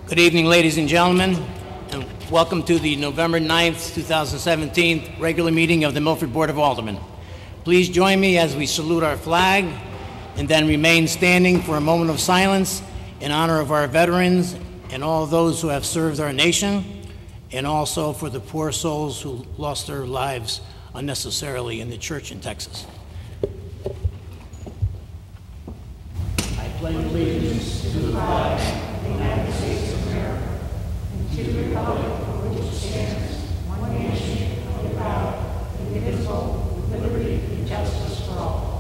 Good evening, ladies and gentlemen, and welcome to the November 9th, 2017 regular meeting of the Milford Board of Aldermen. Please join me as we salute our flag and then remain standing for a moment of silence in honor of our veterans and all those who have served our nation, and also for the poor souls who lost their lives unnecessarily in the church in Texas. I pledge allegiance to the flag of the United States of America and to the republic for which it stands, one nation, under God, indivisible, with liberty and justice for all.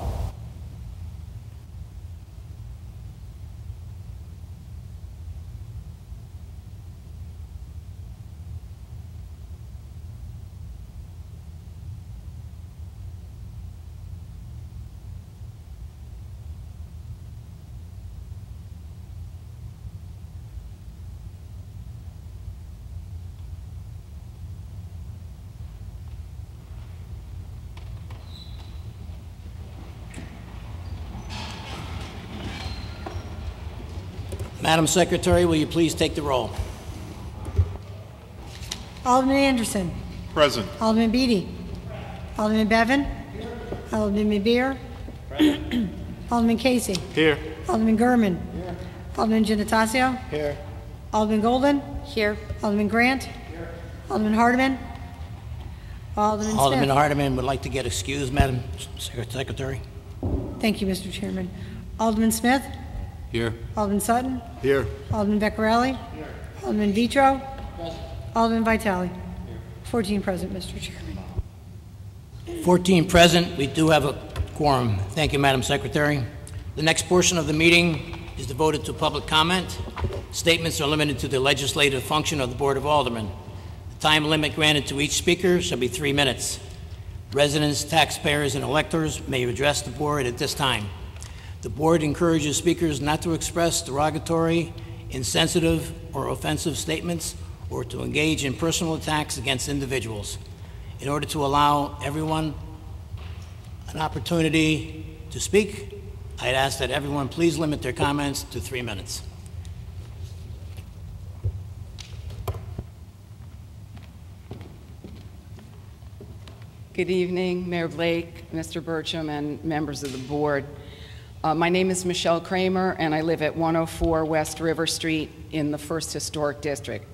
Madam Secretary, will you please take the roll? Alderman Anderson. Present. Alderman Beatty. Alderman Bevan. Here. Alderman Beer. Present. Alderman Casey. Here. Alderman Gurman. Here. Alderman Giannatasio. Here. Alderman Golden. Here. Alderman Grant. Here. Alderman Hardeman. Alderman Smith. Hardeman would like to get excused, Madam Secretary. Thank you, Mr. Chairman. Alderman Smith. Here. Alderman Sutton. Here. Alderman Beccarelli. Here. Alderman Vitro. Present. Alderman Vitale. Here. 14 present, Mr. Chairman. 14 present. We do have a quorum. Thank you, Madam Secretary. The next portion of the meeting is devoted to public comment. Statements are limited to the legislative function of the Board of Aldermen. The time limit granted to each speaker shall be 3 minutes. Residents, taxpayers, and electors may address the board at this time. The board encourages speakers not to express derogatory, insensitive, or offensive statements or to engage in personal attacks against individuals. In order to allow everyone an opportunity to speak, I'd ask that everyone please limit their comments to 3 minutes. Good evening, Mayor Blake, Mr. Burcham, and members of the board. My name is Michelle Kramer, and I live at 104 West River Street in the 1st Historic District.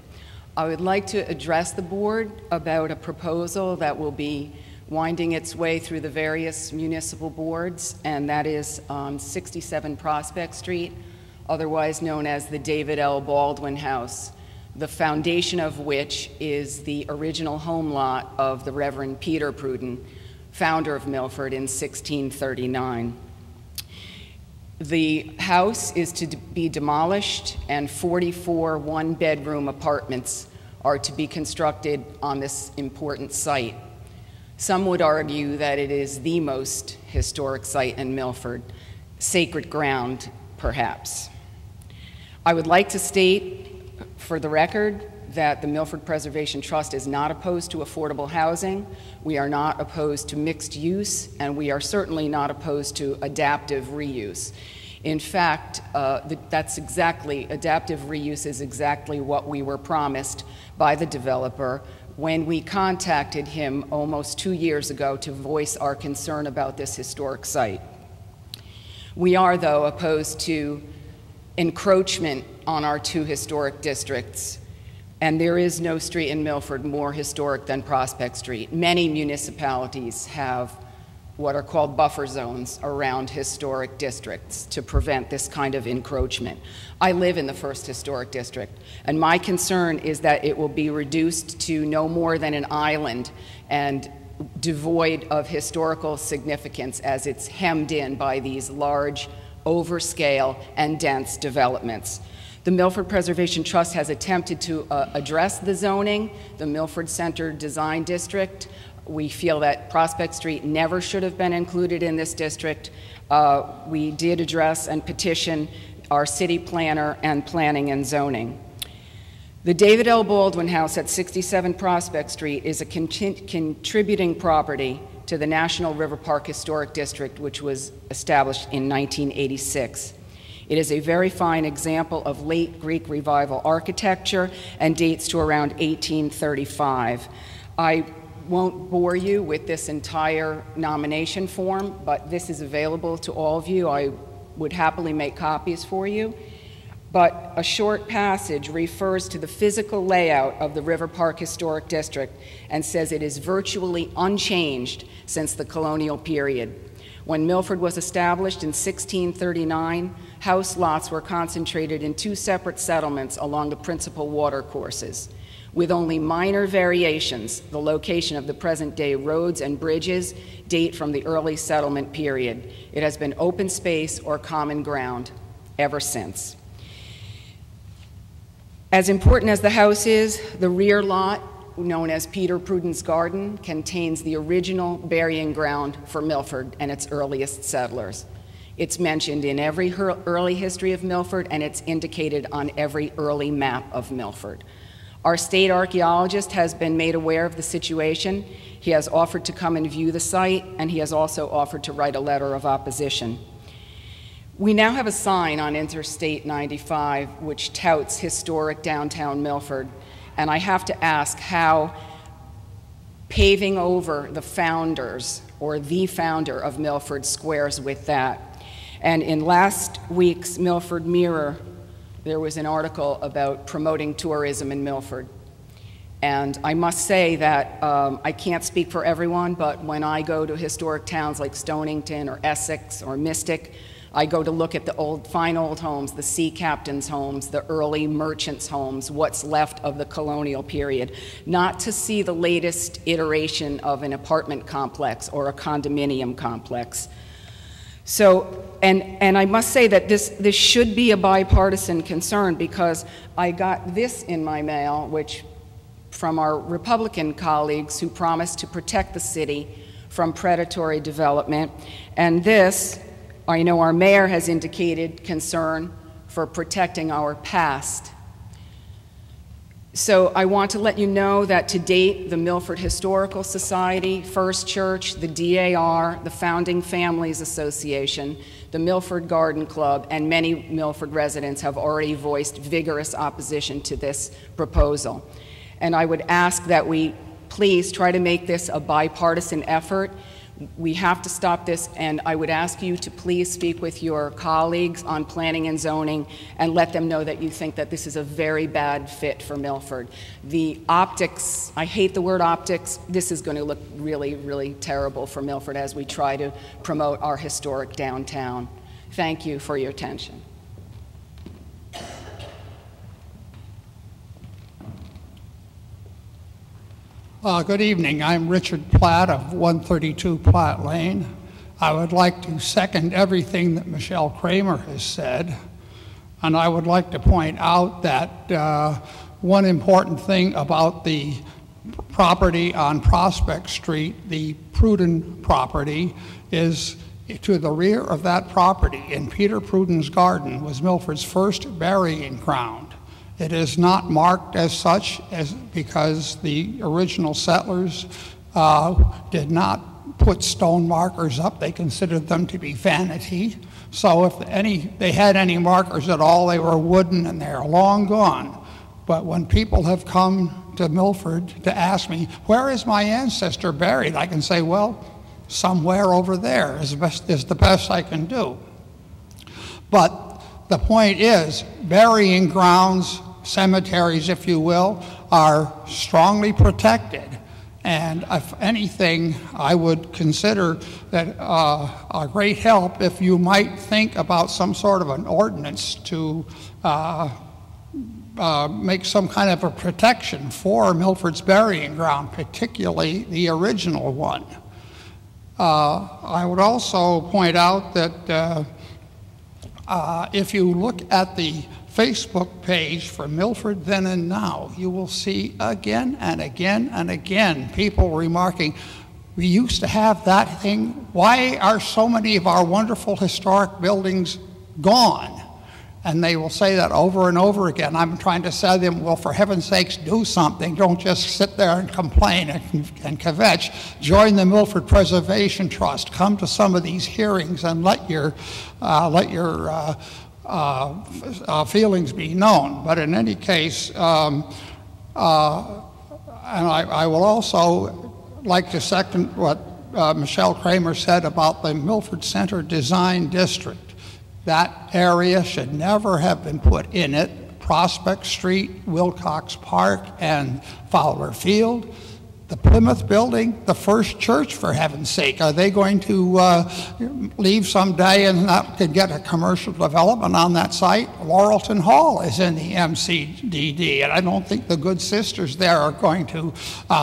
I would like to address the board about a proposal that will be winding its way through the various municipal boards, and that is on 67 Prospect Street, otherwise known as the David L. Baldwin House, the foundation of which is the original home lot of the Reverend Peter Pruden, founder of Milford in 1639. The house is to be demolished, and 44 one-bedroom apartments are to be constructed on this important site. Some would argue that it is the most historic site in Milford, sacred ground, perhaps. I would like to state, for the record, that the Milford Preservation Trust is not opposed to affordable housing. We are not opposed to mixed use, and we are certainly not opposed to adaptive reuse. In fact, adaptive reuse is exactly what we were promised by the developer when we contacted him almost 2 years ago to voice our concern about this historic site. We are, though, opposed to encroachment on our 2 historic districts. And there is no street in Milford more historic than Prospect Street. Many municipalities have what are called buffer zones around historic districts to prevent this kind of encroachment. I live in the 1st Historic District, and my concern is that it will be reduced to no more than an island and devoid of historical significance as it's hemmed in by these large, overscale, and dense developments. The Milford Preservation Trust has attempted to address the zoning, the Milford Center Design District. We feel that Prospect Street never should have been included in this district. We did address and petition our city planner and planning and zoning. The David L. Baldwin House at 67 Prospect Street is a contributing property to the National River Park Historic District, which was established in 1986. It is a very fine example of late Greek Revival architecture and dates to around 1835. I won't bore you with this entire nomination form, but this is available to all of you. I would happily make copies for you. But a short passage refers to the physical layout of the River Park Historic District and says it is virtually unchanged since the colonial period. When Milford was established in 1639, house lots were concentrated in 2 separate settlements along the principal watercourses. With only minor variations, the location of the present-day roads and bridges date from the early settlement period. It has been open space or common ground ever since. As important as the house is, the rear lot, known as Peter Prudden's Garden, contains the original burying ground for Milford and its earliest settlers. It's mentioned in every early history of Milford, and it's indicated on every early map of Milford. Our state archaeologist has been made aware of the situation. He has offered to come and view the site, and he has also offered to write a letter of opposition. We now have a sign on Interstate 95 which touts historic downtown Milford, and I have to ask how paving over the founders or the founder of Milford squares with that. And in last week's Milford Mirror, there was an article about promoting tourism in Milford. And I must say that I can't speak for everyone, but when I go to historic towns like Stonington or Essex or Mystic, I go to look at the fine old homes, the sea captains' homes, the early merchants' homes, what's left of the colonial period, not to see the latest iteration of an apartment complex or a condominium complex. So, and I must say that this should be a bipartisan concern, because I got this in my mail, which from our Republican colleagues who promised to protect the city from predatory development, and this, I know our mayor has indicated concern for protecting our past. So I want to let you know that to date, the Milford Historical Society, First Church, the DAR, the Founding Families Association, the Milford Garden Club, and many Milford residents have already voiced vigorous opposition to this proposal. And I would ask that we please try to make this a bipartisan effort. We have to stop this, and I would ask you to please speak with your colleagues on planning and zoning and let them know that you think that this is a very bad fit for Milford. The optics, I hate the word optics, this is going to look really, really terrible for Milford as we try to promote our historic downtown. Thank you for your attention. Good evening. I'm Richard Platt of 132 Platt Lane. I would like to second everything that Michelle Kramer has said, and I would like to point out that one important thing about the property on Prospect Street, the Pruden property, is to the rear of that property in Peter Prudden's Garden was Milford's first burying ground. It is not marked as such because the original settlers did not put stone markers up. They considered them to be vanity. So if they had any markers at all, they were wooden, and they're long gone. But when people have come to Milford to ask me, where is my ancestor buried? I can say, well, somewhere over there is the best I can do. But the point is, burying grounds, cemeteries, if you will, are strongly protected. And if anything, I would consider that a great help if you might think about some sort of an ordinance to make some kind of a protection for Milford's burying ground, particularly the original one. I would also point out that if you look at the Facebook page for Milford Then and Now, you will see again and again and again people remarking, we used to have that thing. Why are so many of our wonderful historic buildings gone? And they will say that over and over again. I'm trying to say to them, well, for heaven's sakes, do something. Don't just sit there and complain and kvetch. Join the Milford Preservation Trust. Come to some of these hearings and let your feelings be known. But in any case, and I will also like to second what Michelle Kramer said about the Milford Center Design District. That area should never have been put in it. Prospect Street, Wilcox Park, and Fowler Field. The Plymouth Building, the First Church, for heaven's sake. Are they going to leave someday and not could get a commercial development on that site? Laurelton Hall is in the MCDD, and I don't think the good sisters there are going to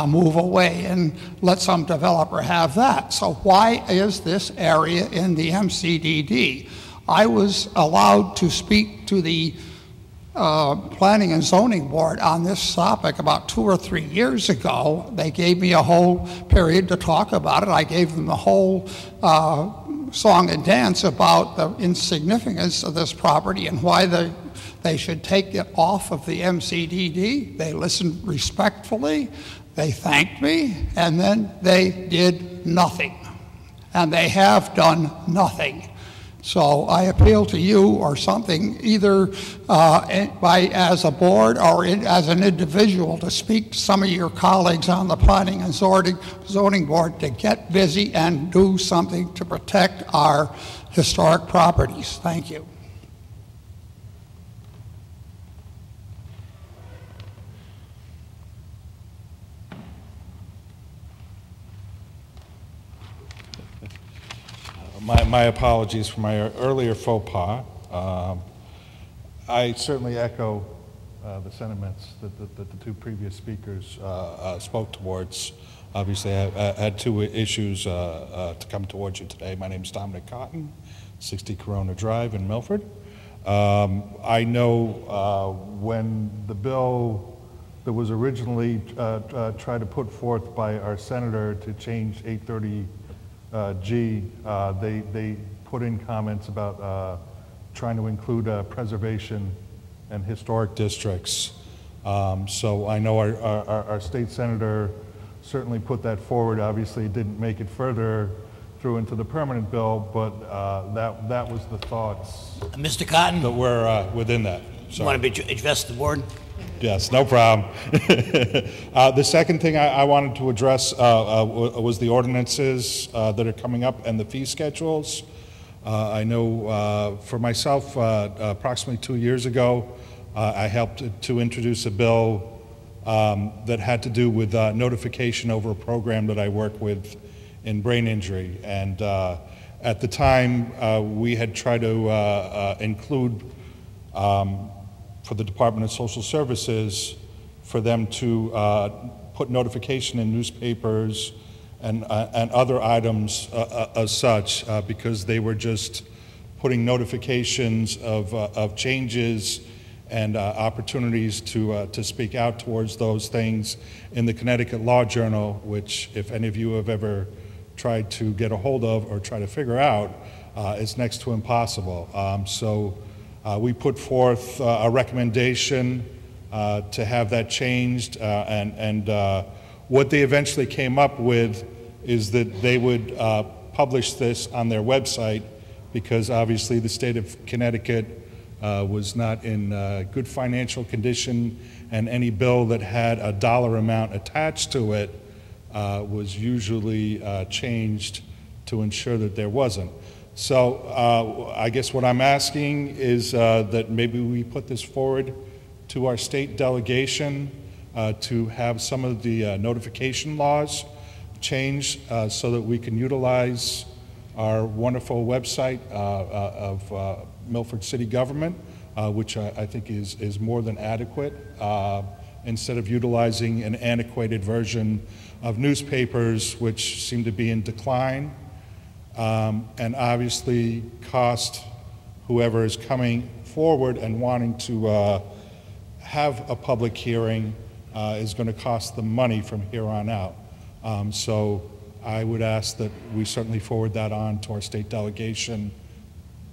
move away and let some developer have that. So why is this area in the MCDD? I was allowed to speak to the Planning and Zoning Board on this topic about 2 or 3 years ago. They gave me a whole period to talk about it. I gave them the whole song and dance about the insignificance of this property and why they should take it off of the MCDD. They listened respectfully, they thanked me, and then they did nothing. And they have done nothing. So I appeal to you or something, either as a board or as an individual, to speak to some of your colleagues on the Planning and Zoning Board to get busy and do something to protect our historic properties. Thank you. My apologies for my earlier faux pas. I certainly echo the sentiments that the two previous speakers spoke towards. Obviously, I had two issues to come towards you today. My name is Dominic Cotton, 60 Corona Drive in Milford. I know when the bill that was originally tried to put forth by our senator to change 830 they put in comments about trying to include preservation and historic districts. So I know our state senator certainly put that forward. Obviously, it didn't make it further through into the permanent bill, but that was the thoughts. Mr. Cotton? That were within that. You want to address the board? Yes, no problem. The second thing I wanted to address was the ordinances that are coming up and the fee schedules. I know for myself, approximately 2 years ago, I helped to introduce a bill that had to do with notification over a program that I work with in brain injury. And at the time, we had tried to include for the Department of Social Services for them to put notification in newspapers and other items as such because they were just putting notifications of changes and opportunities to speak out towards those things in the Connecticut Law Journal, which if any of you have ever tried to get a hold of or try to figure out, is next to impossible. We put forth a recommendation to have that changed, and what they eventually came up with is that they would publish this on their website because obviously the state of Connecticut was not in good financial condition, and any bill that had a dollar amount attached to it was usually changed to ensure that there wasn't. So I guess what I'm asking is that maybe we put this forward to our state delegation to have some of the notification laws changed so that we can utilize our wonderful website of Milford City Government, which I think is more than adequate, instead of utilizing an antiquated version of newspapers which seem to be in decline. And obviously cost whoever is coming forward and wanting to have a public hearing is going to cost them money from here on out. So I would ask that we certainly forward that on to our state delegation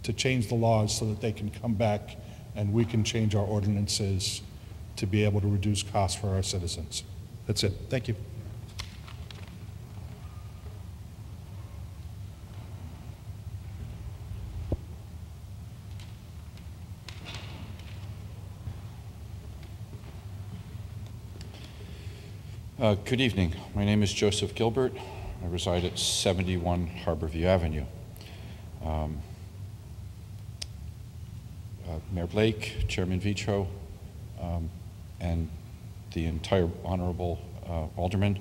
to change the laws so that they can come back and we can change our ordinances to be able to reduce costs for our citizens. That's it. Thank you. Good evening. My name is Joseph Gilbert. I reside at 71 Harborview Avenue. Mayor Blake, Chairman Vitro, and the entire honorable aldermen.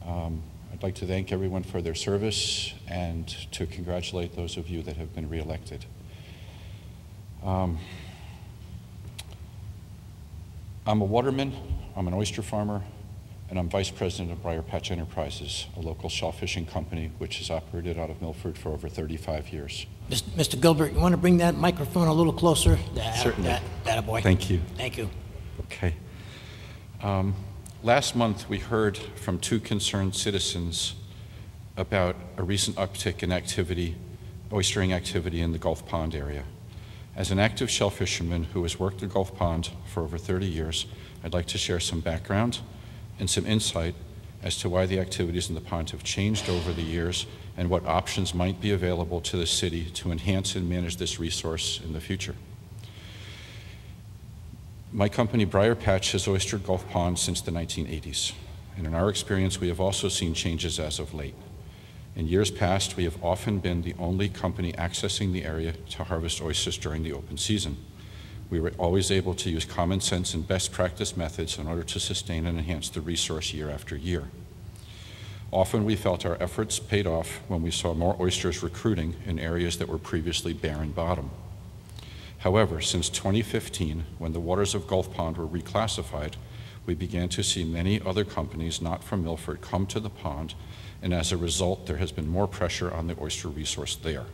I'd like to thank everyone for their service and to congratulate those of you that have been reelected. I'm a waterman, I'm an oyster farmer, and I'm vice president of Briar Patch Enterprises, a local shell fishing company which has operated out of Milford for over 35 years. Mr. Gilbert, you want to bring that microphone a little closer? Certainly. That boy. Thank you. Thank you. Okay. Last month, we heard from two concerned citizens about a recent uptick in activity, oystering activity in the Gulf Pond area. As an active shell fisherman who has worked the Gulf Pond for over 30 years, I'd like to share some background and some insight as to why the activities in the pond have changed over the years and what options might be available to the city to enhance and manage this resource in the future. My company, Briar Patch, has oystered Gulf Pond since the 1980s, and in our experience, we have also seen changes as of late. In years past, we have often been the only company accessing the area to harvest oysters during the open season. We were always able to use common sense and best practice methods in order to sustain and enhance the resource year after year. Often we felt our efforts paid off when we saw more oysters recruiting in areas that were previously barren bottom. However, since 2015, when the waters of Gulf Pond were reclassified, we began to see many other companies not from Milford come to the pond, and as a result, there has been more pressure on the oyster resource there.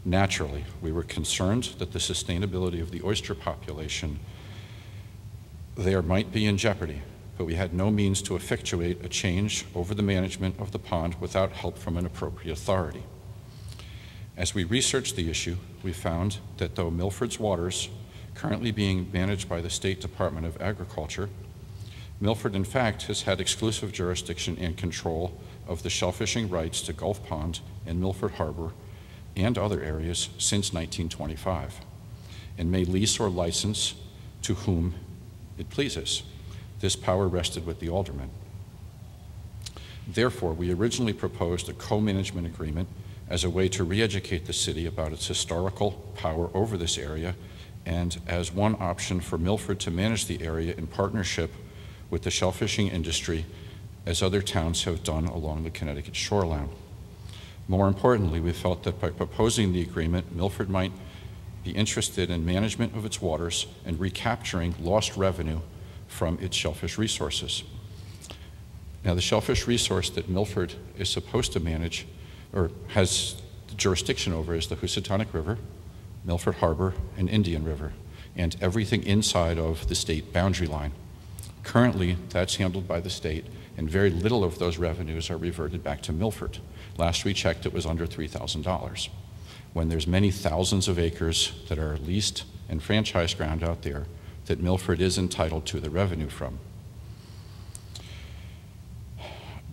Naturally, we were concerned that the sustainability of the oyster population there might be in jeopardy, but we had no means to effectuate a change over the management of the pond without help from an appropriate authority. As we researched the issue, we found that though Milford's waters, currently being managed by the State Department of Agriculture, Milford in fact has had exclusive jurisdiction and control of the shellfishing rights to Gulf Pond and Milford Harbor and other areas since 1925, and may lease or license to whom it pleases. This power rested with the aldermen. Therefore, we originally proposed a co-management agreement as a way to re-educate the city about its historical power over this area and as one option for Milford to manage the area in partnership with the shellfishing industry as other towns have done along the Connecticut shoreline. More importantly, we felt that by proposing the agreement, Milford might be interested in management of its waters and recapturing lost revenue from its shellfish resources. Now, the shellfish resource that Milford is supposed to manage or has jurisdiction over is the Housatonic River, Milford Harbor, and Indian River, and everything inside of the state boundary line. Currently, that's handled by the state, and very little of those revenues are reverted back to Milford. Last we checked, it was under $3,000. When there's many thousands of acres that are leased and franchise ground out there that Milford is entitled to the revenue from.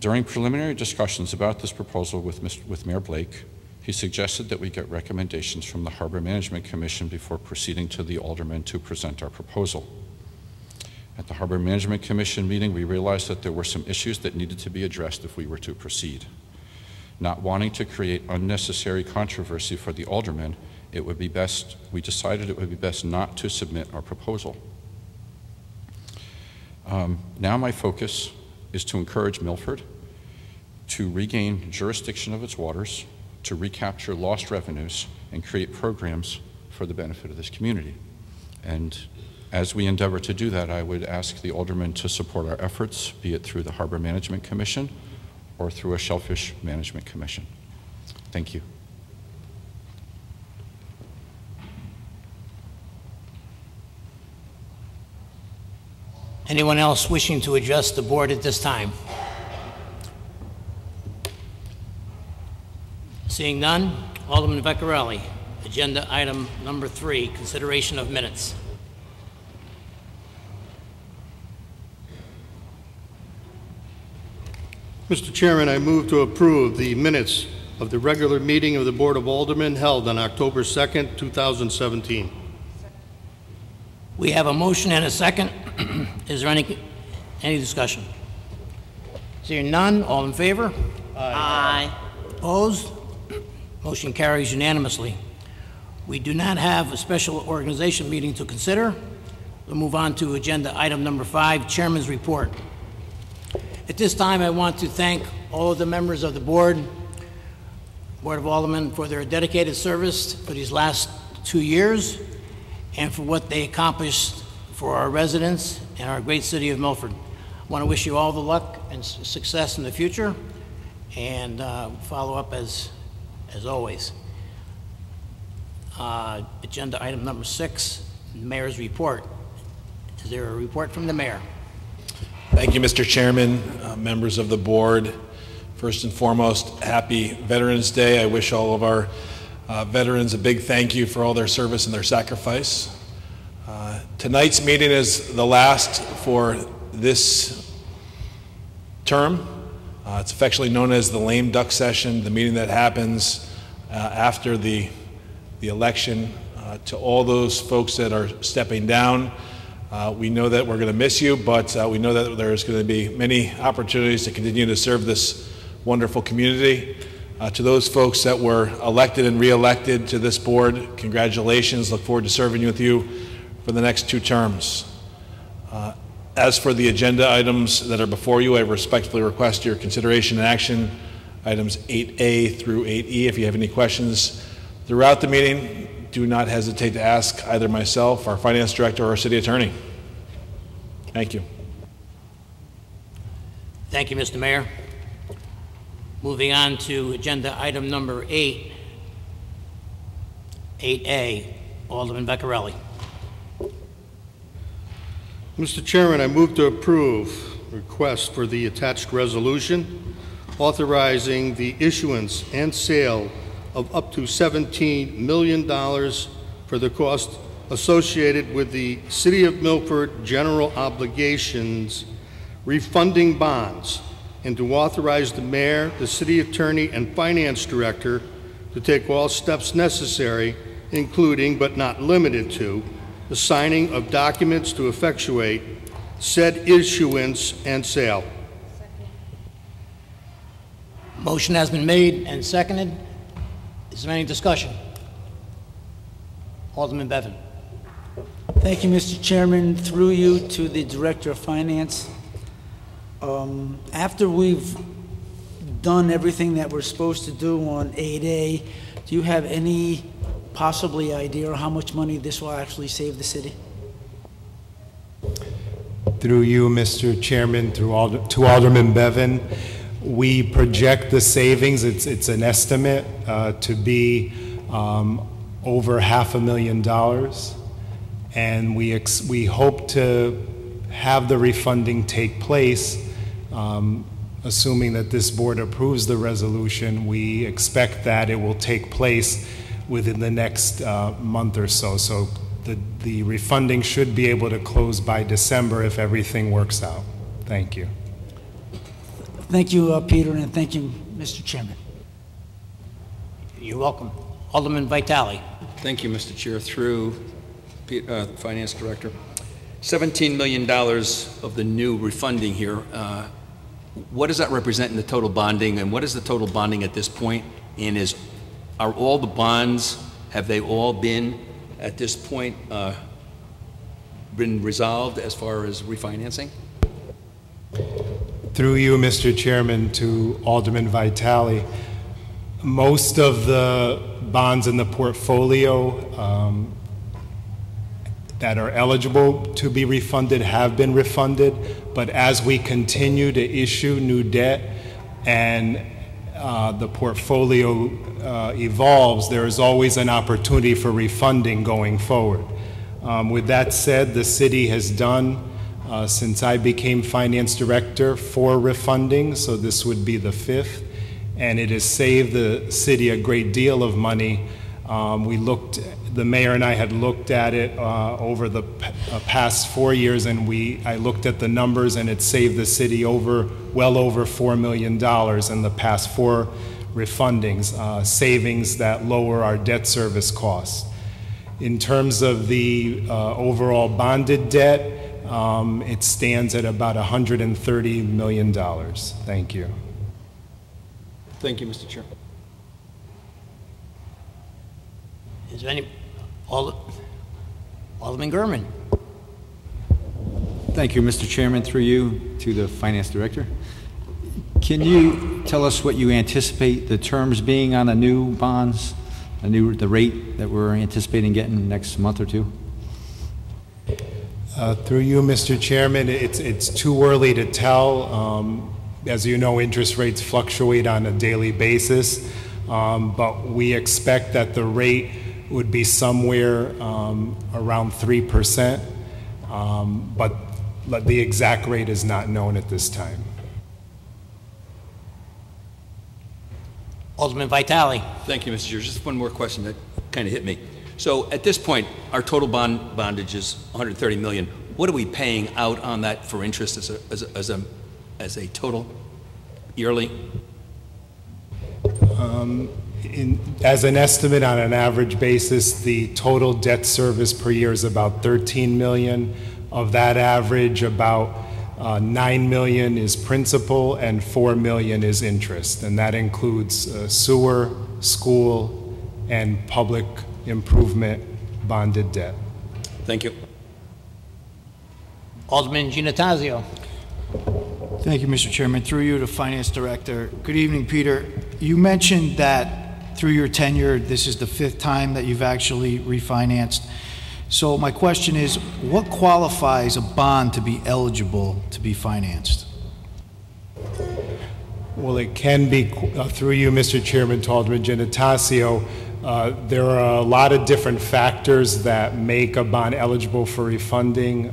During preliminary discussions about this proposal with Mayor Blake, he suggested that we get recommendations from the Harbor Management Commission before proceeding to the aldermen to present our proposal. At the Harbor Management Commission meeting, we realized that there were some issues that needed to be addressed if we were to proceed. Not wanting to create unnecessary controversy for the aldermen, we decided it would be best not to submit our proposal. Now my focus is to encourage Milford to regain jurisdiction of its waters, to recapture lost revenues, and create programs for the benefit of this community. And as we endeavor to do that, I would ask the aldermen to support our efforts, be it through the Harbor Management Commission or through a Shellfish Management Commission. Thank you. Anyone else wishing to address the board at this time? Seeing none, Alderman Vecchiarelli, agenda item number 3, consideration of minutes. Mr. Chairman, I move to approve the minutes of the regular meeting of the Board of Aldermen held on October 2nd, 2017. We have a motion and a second. Is there any discussion? Seeing none, all in favor? Aye. Opposed? Motion carries unanimously. We do not have a special organization meeting to consider. We'll move on to agenda item number 5, Chairman's Report. At this time, I want to thank all of the members of the Board of Aldermen, for their dedicated service for these last 2 years and for what they accomplished for our residents and our great city of Milford. I want to wish you all the luck and success in the future, and follow up as always. Agenda item number 6, Mayor's Report. Is there a report from the Mayor? Thank you, Mr. Chairman, members of the board. First and foremost, happy Veterans Day. I wish all of our veterans a big thank you for all their service and their sacrifice. Tonight's meeting is the last for this term. It's affectionately known as the lame duck session, the meeting that happens after the election. To all those folks that are stepping down, we know that we're going to miss you, but we know that there's going to be many opportunities to continue to serve this wonderful community. To those folks that were elected and re-elected to this board, congratulations. Look forward to serving with you for the next 2 terms. As for the agenda items that are before you, I respectfully request your consideration and action, items 8A through 8E. If you have any questions throughout the meeting, do not hesitate to ask either myself, our finance director, or our city attorney. Thank you. Thank you, Mr. Mayor. Moving on to agenda item number 8, 8A, Alderman Beccarelli. Mr. Chairman, I move to approve request for the attached resolution authorizing the issuance and sale of up to $17 million for the cost associated with the City of Milford general obligations refunding bonds, and to authorize the mayor, the city attorney, and finance director to take all steps necessary, including but not limited to the signing of documents to effectuate said issuance and sale. Motion has been made and seconded. Is there any discussion? Alderman Bevan. Thank you, Mr. Chairman. Through you to the Director of Finance. After we've done everything that we're supposed to do on 8A, do you have any possibly idea how much money this will actually save the city? Through you, Mr. Chairman, to Alderman Bevan, we project the savings, it's an estimate, to be over $500,000, and we hope to have the refunding take place. Assuming that this board approves the resolution, we expect that it will take place within the next month or so. So the refunding should be able to close by December if everything works out. Thank you. Thank you, Peter, and thank you, Mr. Chairman. You're welcome. Alderman Vitale. Thank you, Mr. Chair. Through the Finance Director. $17 million of the new refunding here. What does that represent in the total bonding, and what is the total bonding at this point? And are all the bonds, have they all been, at this point, been resolved as far as refinancing? Through you, Mr. Chairman, to Alderman Vitale, most of the bonds in the portfolio that are eligible to be refunded have been refunded, but as we continue to issue new debt and the portfolio evolves, there is always an opportunity for refunding going forward. With that said, the city has done, since I became finance director, 4 refundings, so this would be the 5th, and it has saved the city a great deal of money. The mayor and I had looked at it over the past 4 years, and I looked at the numbers, and it saved the city well over $4 million in the past 4 refundings, savings that lower our debt service costs. In terms of the overall bonded debt, it stands at about $130 million. Thank you. Thank you, Mr. Chair. Is there any, Alderman Gurman? Thank you, Mr. Chairman. Through you to the Finance Director. Can you tell us what you anticipate the terms being on the new bonds, the rate that we're anticipating getting next month or two? Through you, Mr. Chairman, it's too early to tell. As you know, interest rates fluctuate on a daily basis, but we expect that the rate would be somewhere around 3%, but the exact rate is not known at this time. Alderman Vitale. Thank you, Mr. Chair. Just one more question that kind of hit me. So at this point, our total bondage is $130 million. What are we paying out on that for interest as a total yearly? As an estimate on an average basis, the total debt service per year is about $13 million. Of that average, about $9 million is principal and $4 million is interest, and that includes sewer, school, and public improvement bonded debt. Thank you. Alderman Giannattasio. Thank you, Mr. Chairman. Through you to Finance Director. Good evening, Peter. You mentioned that through your tenure, this is the 5th time that you've actually refinanced. So my question is, what qualifies a bond to be eligible to be financed? Well, it can be, through you, Mr. Chairman, to Alderman Giannattasio, there are a lot of different factors that make a bond eligible for refunding.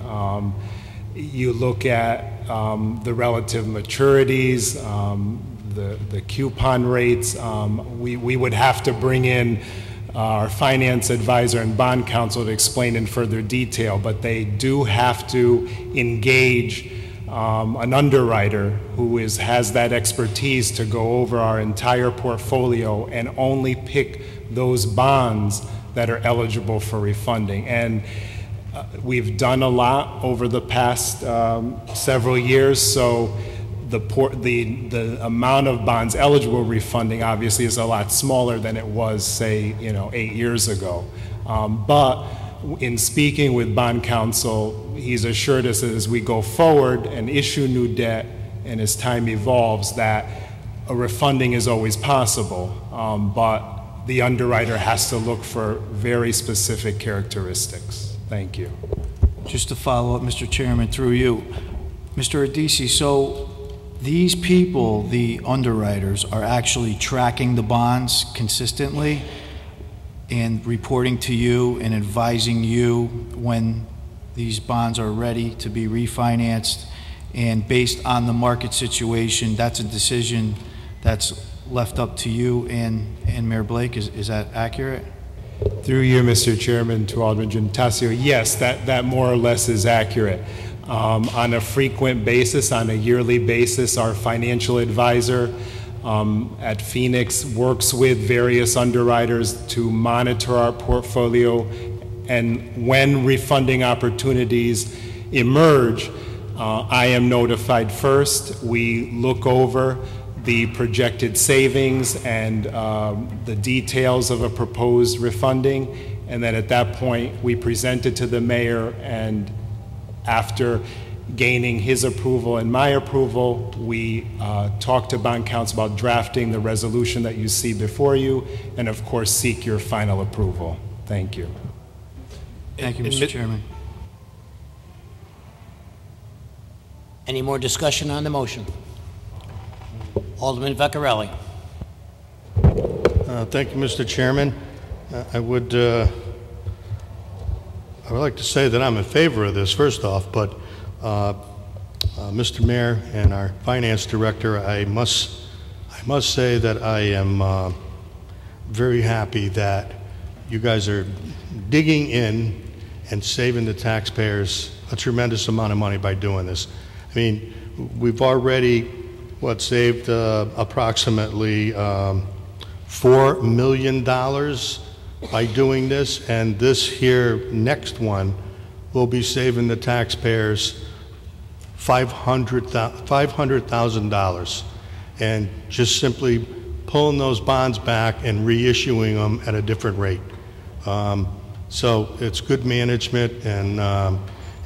You look at the relative maturities, the coupon rates. We would have to bring in our finance advisor and bond counsel to explain in further detail, but they do have to engage an underwriter who has that expertise to go over our entire portfolio and only pick those bonds that are eligible for refunding. And we've done a lot over the past several years, so the amount of bonds eligible refunding obviously is a lot smaller than it was, say, 8 years ago. But in speaking with bond counsel, he's assured us that as we go forward and issue new debt and as time evolves, that a refunding is always possible. But the underwriter has to look for very specific characteristics. Thank you. Just to follow up, Mr. Chairman, through you. Mr. Adisi, so these people, the underwriters, are actually tracking the bonds consistently and reporting to you and advising you when these bonds are ready to be refinanced, and based on the market situation, that's a decision that's left up to you and Mayor Blake. Is that accurate? Through you, Mr. Chairman, to Alderman Giannattasio, yes, that more or less is accurate. On a frequent basis, on a yearly basis, our financial advisor at Phoenix works with various underwriters to monitor our portfolio, and when refunding opportunities emerge, I am notified first. We look over the projected savings and the details of a proposed refunding, and then at that point we present it to the mayor, and after gaining his approval and my approval, we talk to bond counsel about drafting the resolution that you see before you, and of course seek your final approval. Thank you. Thank you, Mr. Chairman. Any more discussion on the motion? Alderman Vecchiarelli. Thank you, Mr. Chairman. I would like to say that I'm in favor of this, first off, but Mr. Mayor and our finance director, I must say that I am very happy that you guys are digging in and saving the taxpayers a tremendous amount of money by doing this. I mean, we've already, saved approximately $4 million by doing this, and this here next one will be saving the taxpayers $500,000, and just simply pulling those bonds back and reissuing them at a different rate. So it's good management, and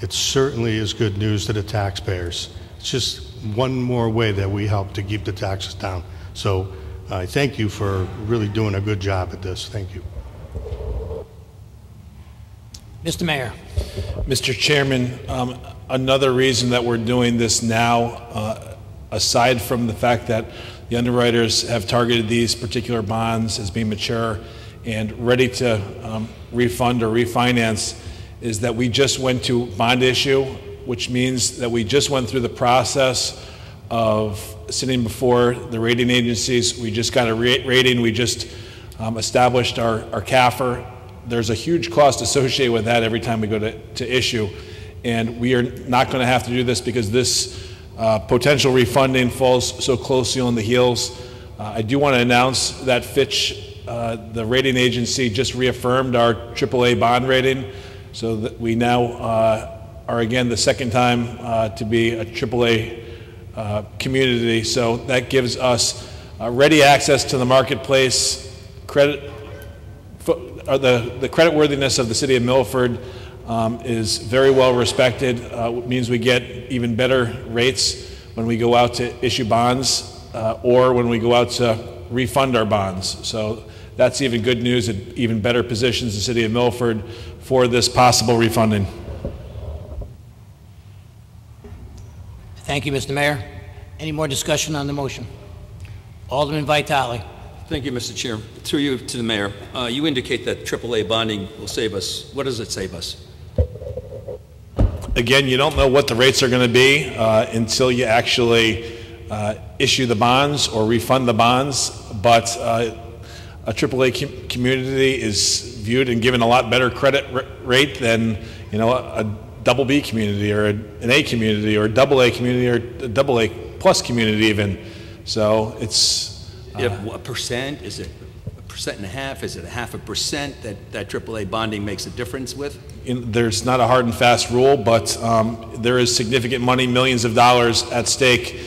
it certainly is good news to the taxpayers. It's just one more way that we help to keep the taxes down. So I thank you for really doing a good job at this. Thank you. Mr. Mayor. Mr. Chairman, another reason that we're doing this now, aside from the fact that the underwriters have targeted these particular bonds as being mature and ready to refund or refinance, is that we just went to bond issue, which means that we just went through the process of sitting before the rating agencies. We just got a rating. We just established our CAFR. There's a huge cost associated with that every time we go to issue. And we are not going to have to do this because this potential refunding falls so closely on the heels. I do want to announce that Fitch, the rating agency, just reaffirmed our AAA bond rating, so that we now are again the second time to be a AAA community. So that gives us ready access to the marketplace. The creditworthiness of the city of Milford is very well respected. It means we get even better rates when we go out to issue bonds or when we go out to refund our bonds. So that's even good news. It even better positions the city of Milford for this possible refunding. Thank you, Mr. Mayor. Any more discussion on the motion? Alderman Vitale. Thank you, Mr. Chair. Through you to the mayor, you indicate that AAA bonding will save us. What does it save us? Again, you don't know what the rates are going to be until you actually issue the bonds or refund the bonds, but a AAA community is viewed and given a lot better credit rate than, you know, a double B community or an A community or a double A community or a double A plus community even. So it's... a percent? Is it 1.5%? Is it 0.5% that AAA bonding makes a difference with? There's not a hard and fast rule, but there is significant money, millions of dollars at stake.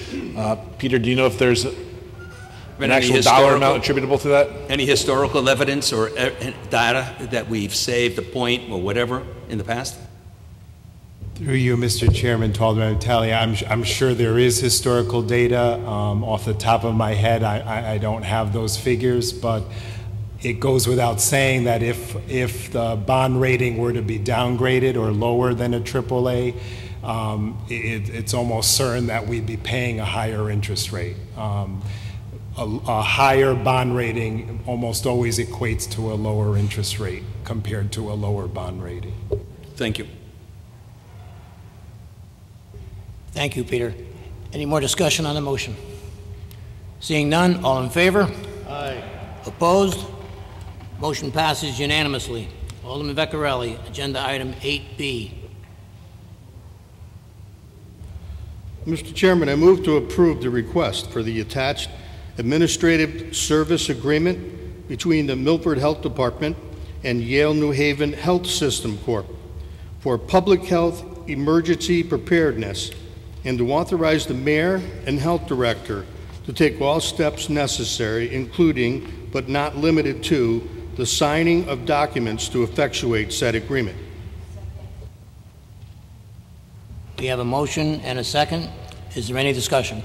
Peter, do you know if there's an actual dollar amount attributable to that? Any historical evidence or data that we've saved a point or whatever in the past? Through you, Mr. Chairman, to Alderman Vitale, I'm sure there is historical data. Off the top of my head, I don't have those figures, but it goes without saying that if the bond rating were to be downgraded or lower than a AAA, it's almost certain that we'd be paying a higher interest rate. A higher bond rating almost always equates to a lower interest rate compared to a lower bond rating. Thank you. Thank you, Peter. Any more discussion on the motion? Seeing none, all in favor? Aye. Opposed? Motion passes unanimously. Alderman Vecchiarelli, agenda item 8B. Mr. Chairman, I move to approve the request for the attached administrative service agreement between the Milford Health Department and Yale New Haven Health System Corp. for public health emergency preparedness, and to authorize the mayor and health director to take all steps necessary, including but not limited to the signing of documents to effectuate said agreement. We have a motion and a second. Is there any discussion?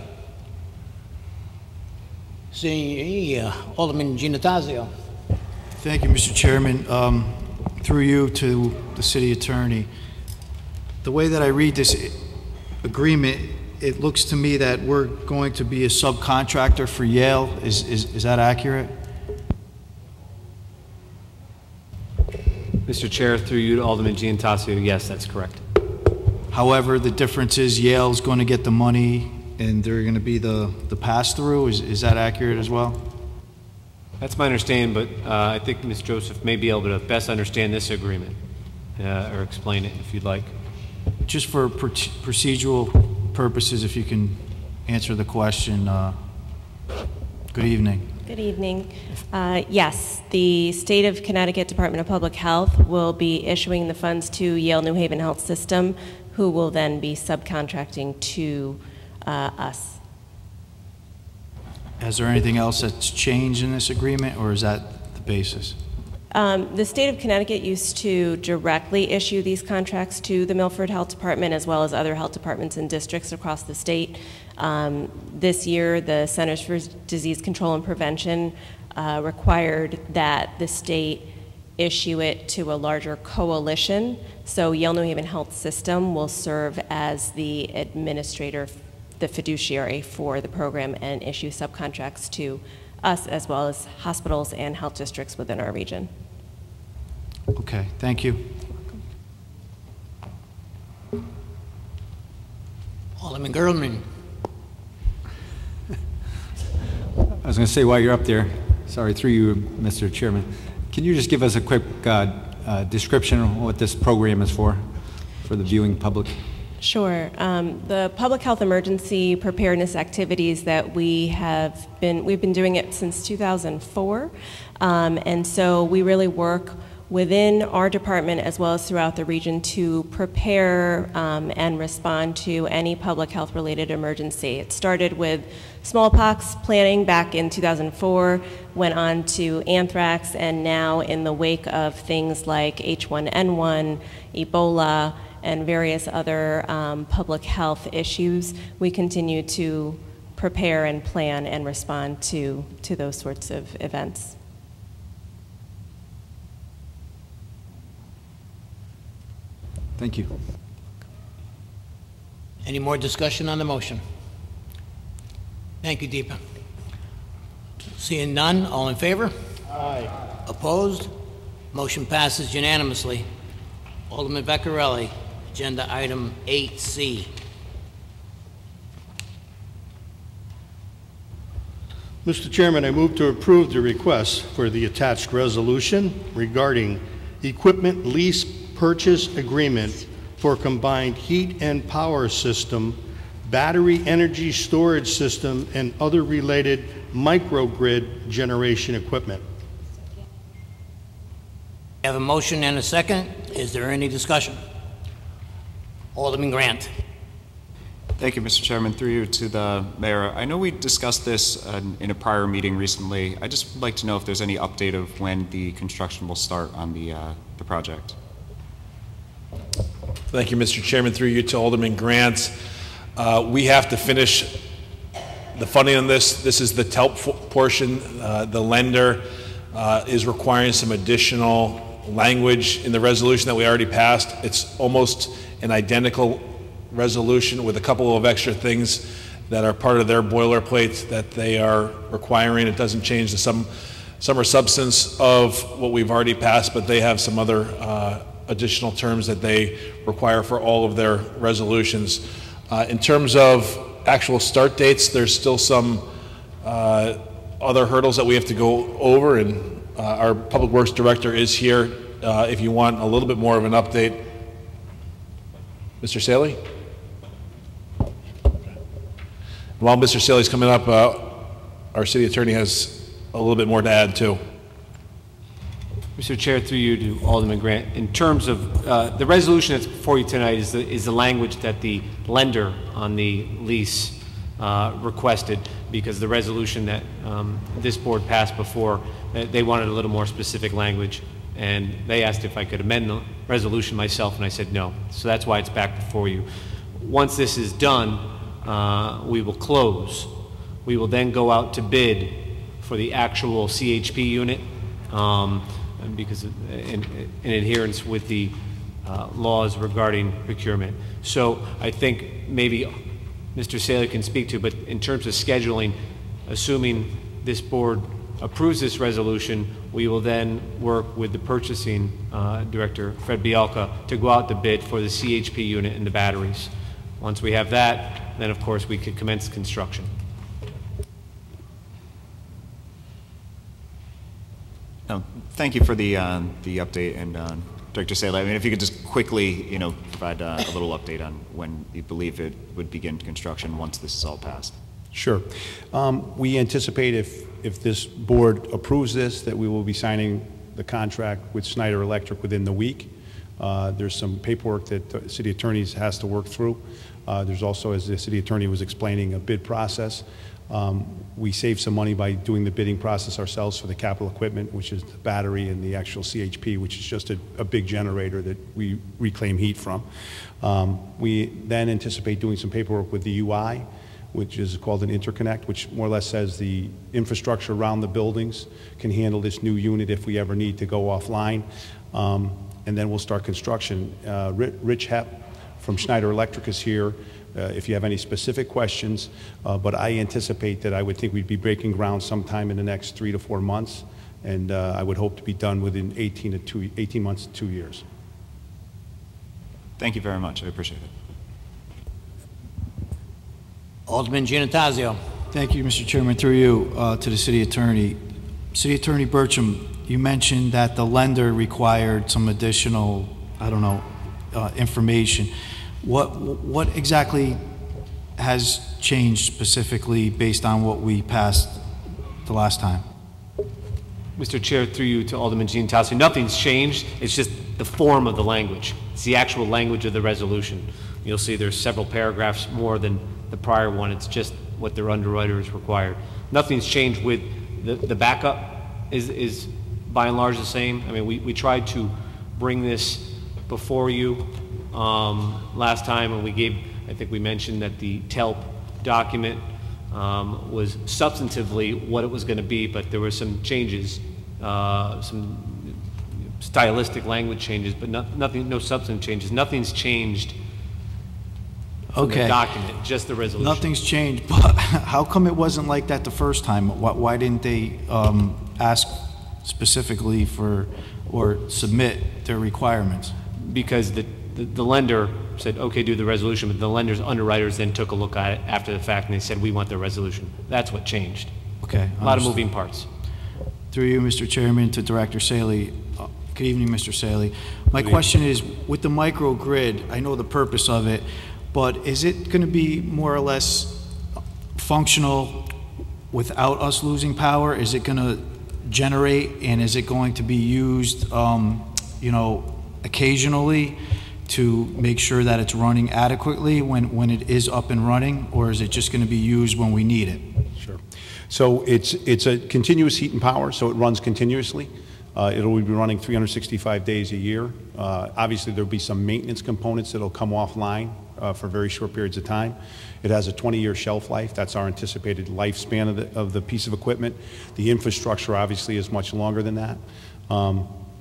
Seeing Alderman Giannattasio. Thank you, Mr. Chairman. Through you to the city attorney. The way that I read this agreement, it looks to me that we're going to be a subcontractor for Yale. Is that accurate? Mr. Chair, through you to Alderman Giannattasio, yes, that's correct. However, the difference is Yale's going to get the money and they're going to be the pass-through. Is that accurate as well? That's my understanding, but I think Ms. Joseph may be able to best understand this agreement or explain it if you'd like. Just for procedural purposes, if you can answer the question. Good evening. Good evening. Yes, the State of Connecticut Department of Public Health will be issuing the funds to Yale New Haven Health System, who will then be subcontracting to us. Is there anything else that's changed in this agreement, or is that the basis? The state of Connecticut used to directly issue these contracts to the Milford Health Department as well as other health departments and districts across the state. This year, the Centers for Disease Control and Prevention required that the state issue it to a larger coalition. So Yale New Haven Health System will serve as the administrator, the fiduciary for the program, and issue subcontracts to us as well as hospitals and health districts within our region. Okay, thank you. Alderman Girdleman. I was going to say, while you're up there, sorry, through you, Mr. Chairman, can you just give us a quick description of what this program is for the viewing public? Sure. The public health emergency preparedness activities that we've been doing it since 2004, and so we really work within our department as well as throughout the region to prepare and respond to any public health related emergency. It started with smallpox planning back in 2004, went on to anthrax, and now in the wake of things like H1N1, Ebola, and various other public health issues, we continue to prepare and plan and respond to those sorts of events. Thank you. Any more discussion on the motion? Thank you, Deepa. Seeing none, all in favor? Aye. Opposed? Motion passes unanimously. Alderman Beccarelli, agenda item 8C. Mr. Chairman, I move to approve the request for the attached resolution regarding equipment lease purchase agreement for combined heat and power system, battery energy storage system, and other related microgrid generation equipment. I have a motion and a second. Is there any discussion? Alderman Grant. Thank you, Mr. Chairman. Through you to the mayor. I know we discussed this in a prior meeting recently. I just would like to know if there's any update of when the construction will start on the project. Thank you, Mr. Chairman. Through you to Alderman Grant. We have to finish the funding on this. This is the TELP portion. The lender is requiring some additional language in the resolution that we already passed. It's almost an identical resolution with a couple of extra things that are part of their boilerplate that they are requiring. It doesn't change the sum or substance of what we've already passed, but they have some other additional terms that they require for all of their resolutions. In terms of actual start dates, there's still some other hurdles that we have to go over, and our Public Works Director is here if you want a little bit more of an update. Mr. Saley? While Mr. Saley's coming up, our City Attorney has a little bit more to add too. Mr. Chair, through you to Alderman Grant, in terms of the resolution that's before you tonight is the language that the lender on the lease requested, because the resolution that this board passed before, they wanted a little more specific language, and they asked if I could amend the resolution myself, and I said no. So that's why it's back before you. Once this is done, we will close. We will then go out to bid for the actual CHP unit, because in adherence with the laws regarding procurement. So I think maybe Mr. Saley can speak to, but in terms of scheduling, assuming this board approves this resolution, we will then work with the purchasing director, Fred Bialka, to go out to bid for the CHP unit and the batteries. Once we have that, then of course we could commence construction. Thank you for the update, and Director Saley, I mean, if you could just quickly, provide a little update on when you believe it would begin construction once this is all passed. Sure. We anticipate if if this board approves this, that we will be signing the contract with Schneider Electric within the week. There's some paperwork that the city attorney has to work through. There's also, as the city attorney was explaining, a bid process. We save some money by doing the bidding process ourselves for the capital equipment, which is the battery and the actual CHP, which is just a big generator that we reclaim heat from. We then anticipate doing some paperwork with the UI, which is called an interconnect, which more or less says the infrastructure around the buildings can handle this new unit if we ever need to go offline. And then we'll start construction. Rich Hepp from Schneider Electric is here if you have any specific questions, but I anticipate that I would think we'd be breaking ground sometime in the next 3 to 4 months, and I would hope to be done within 18 months to 2 years. Thank you very much. I appreciate it. Alderman Giannattasio. Thank you, Mr. Chairman. Through you to the City Attorney. City Attorney Burcham, you mentioned that the lender required some additional, I don't know, information. What exactly has changed specifically based on what we passed the last time? Mr. Chair, through you to Alderman Giannattasio, nothing's changed. It's just the form of the language. It's the actual language of the resolution. You'll see there's several paragraphs more than the prior one. It's just what their underwriters required. Nothing's changed with the backup is by and large the same. I mean, we tried to bring this before you last time, and we gave, I think we mentioned that the TELP document was substantively what it was going to be, but there were some changes, some stylistic language changes, but nothing, no substantive changes. Nothing's changed from the document, just the resolution. Nothing's changed, but how come it wasn't like that the first time? Why didn't they ask specifically for or submit their requirements? Because the lender said, okay, do the resolution, but the lender's underwriters then took a look at it after the fact and they said, we want the resolution. That's what changed. Okay. A lot of moving parts. Through you, Mr. Chairman, to Director Saley. Good evening, Mr. Saley. My question is, with the microgrid, I know the purpose of it, but is it going to be more or less functional without us losing power? Is it going to generate, and is it going to be used, you know, occasionally to make sure that it's running adequately when it is up and running, or is it just going to be used when we need it? Sure. So it's a continuous heat and power, so it runs continuously. It'll be running 365 days a year. Obviously, there'll be some maintenance components that'll come offline for very short periods of time. It has a 20-year shelf life. That's our anticipated lifespan of the piece of equipment. The infrastructure obviously is much longer than that.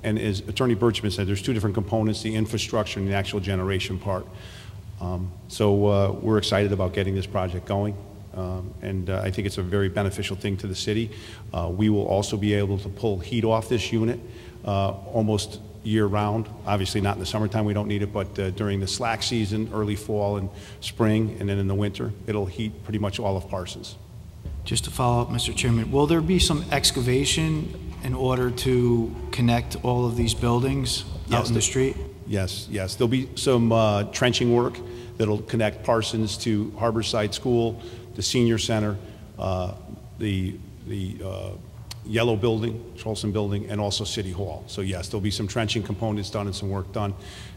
And as Attorney Burcham said, there's two different components, the infrastructure and the actual generation part. So we're excited about getting this project going. And I think it's a very beneficial thing to the city. We will also be able to pull heat off this unit almost year-round. Obviously not in the summertime, we don't need it, but during the slack season, early fall and spring, and then in the winter, it'll heat pretty much all of Parsons. Just to follow up, Mr. Chairman, will there be some excavation in order to connect all of these buildings out in the street? Yes, yes. There'll be some trenching work that'll connect Parsons to Harborside School, the Senior Center, the Yellow Building, Charleston Building, and also City Hall. So yes, there'll be some trenching components done and some work done.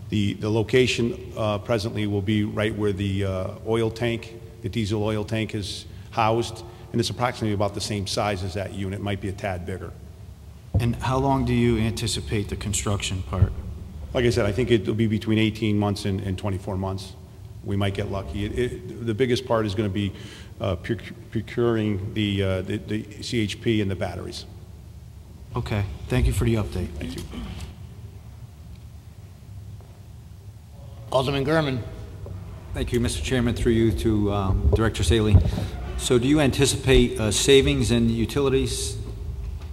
The location presently will be right where the oil tank, the diesel oil tank is housed, and it's approximately about the same size as that unit, might be a tad bigger. And how long do you anticipate the construction part? Like I said, I think it'll be between 18 months and 24 months. We might get lucky. The biggest part is going to be procuring the CHP and the batteries. Okay. Thank you for the update. Thank you. Alderman Gurman. Thank you, Mr. Chairman. Through you to Director Saley. So do you anticipate savings in utilities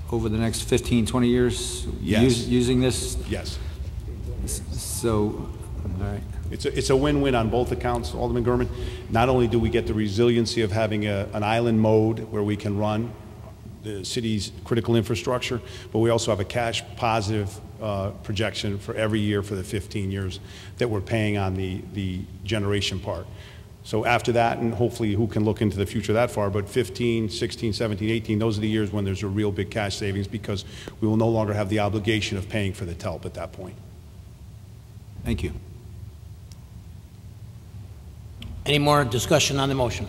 over the next 15, 20 years? Yes. Using this? Yes. So, all right. It's a win-win on both accounts, Alderman Gurman. Not only do we get the resiliency of having an island mode where we can run the city's critical infrastructure, but we also have a cash positive projection for every year for the 15 years that we're paying on the generation part. So after that, and hopefully who can look into the future that far, but 15, 16, 17, 18, those are the years when there's a real big cash savings because we will no longer have the obligation of paying for the TELP at that point. Thank you. Any more discussion on the motion?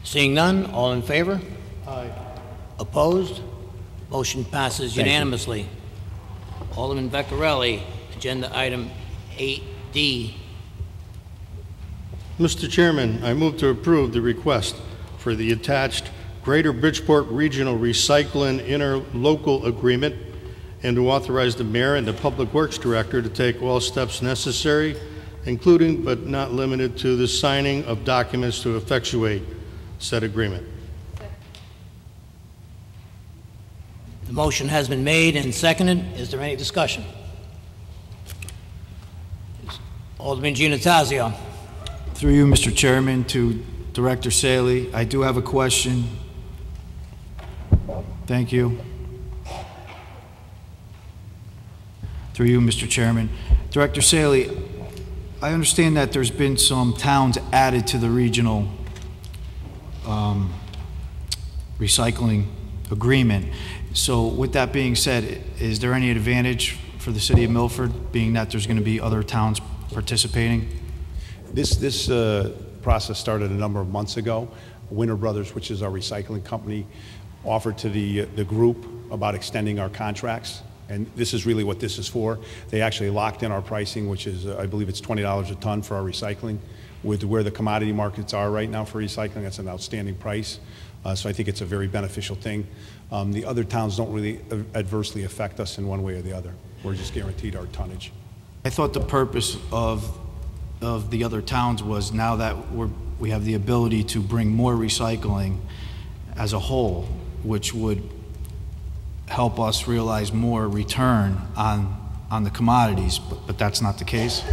Seeing none, all in favor? Aye. Opposed? Motion passes Thank you. unanimously. Alderman Vecchiarelli, agenda item 8D. Mr. Chairman, I move to approve the request for the attached Greater Bridgeport Regional Recycling Interlocal Agreement and to authorize the Mayor and the Public Works Director to take all steps necessary, including but not limited to the signing of documents to effectuate said agreement. The motion has been made and seconded. Is there any discussion? Alderman Giannatasio. Through you, Mr. Chairman, to Director Saley, I do have a question. Thank you. Through you, Mr. Chairman. Director Saley, I understand that there's been some towns added to the regional recycling agreement. So with that being said, is there any advantage for the city of Milford, being that there's going to be other towns participating? This process started a number of months ago. Winter Brothers, which is our recycling company, offered to the group about extending our contracts, and this is really what this is for. They actually locked in our pricing, which is, I believe it's $20 a ton for our recycling. With where the commodity markets are right now for recycling, that's an outstanding price. So I think it's a very beneficial thing. The other towns don't really adversely affect us in one way or the other. We're just guaranteed our tonnage. I thought the purpose of the other towns was now that we have the ability to bring more recycling as a whole, which would help us realize more return on the commodities, but that's not the case.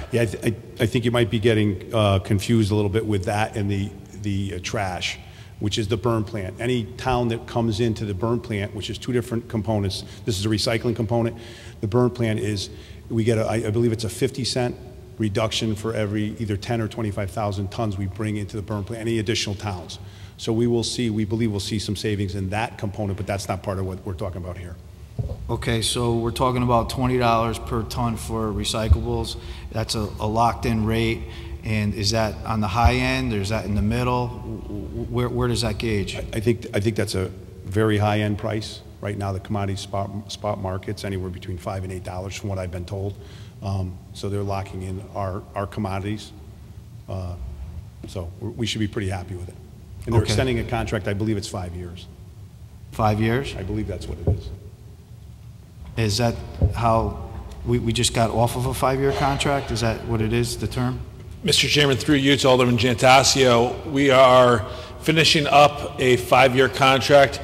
Yeah, I think you might be getting confused a little bit with that and the trash, which is the burn plant. Any town that comes into the burn plant, which is two different components, this is a recycling component. The burn plant is, we get, I believe it's a 50-cent reduction for every either 10 or 25,000 tons we bring into the burn plant, any additional towns. So we believe we'll see some savings in that component, but that's not part of what we're talking about here. Okay, so we're talking about $20 per ton for recyclables. That's a locked-in rate. And is that on the high end, or is that in the middle? Where does that gauge? I think that's a very high-end price. Right now, the commodity spot market's anywhere between $5 and $8 from what I've been told. So they're locking in our commodities. So we should be pretty happy with it. And they're extending a contract, I believe it's 5 years. 5 years? I believe that's what it is. Is that how we just got off of a 5-year contract? Is that what it is, the term? Mr. Chairman, through you to Alderman Giannatasio, we are finishing up a 5-year contract.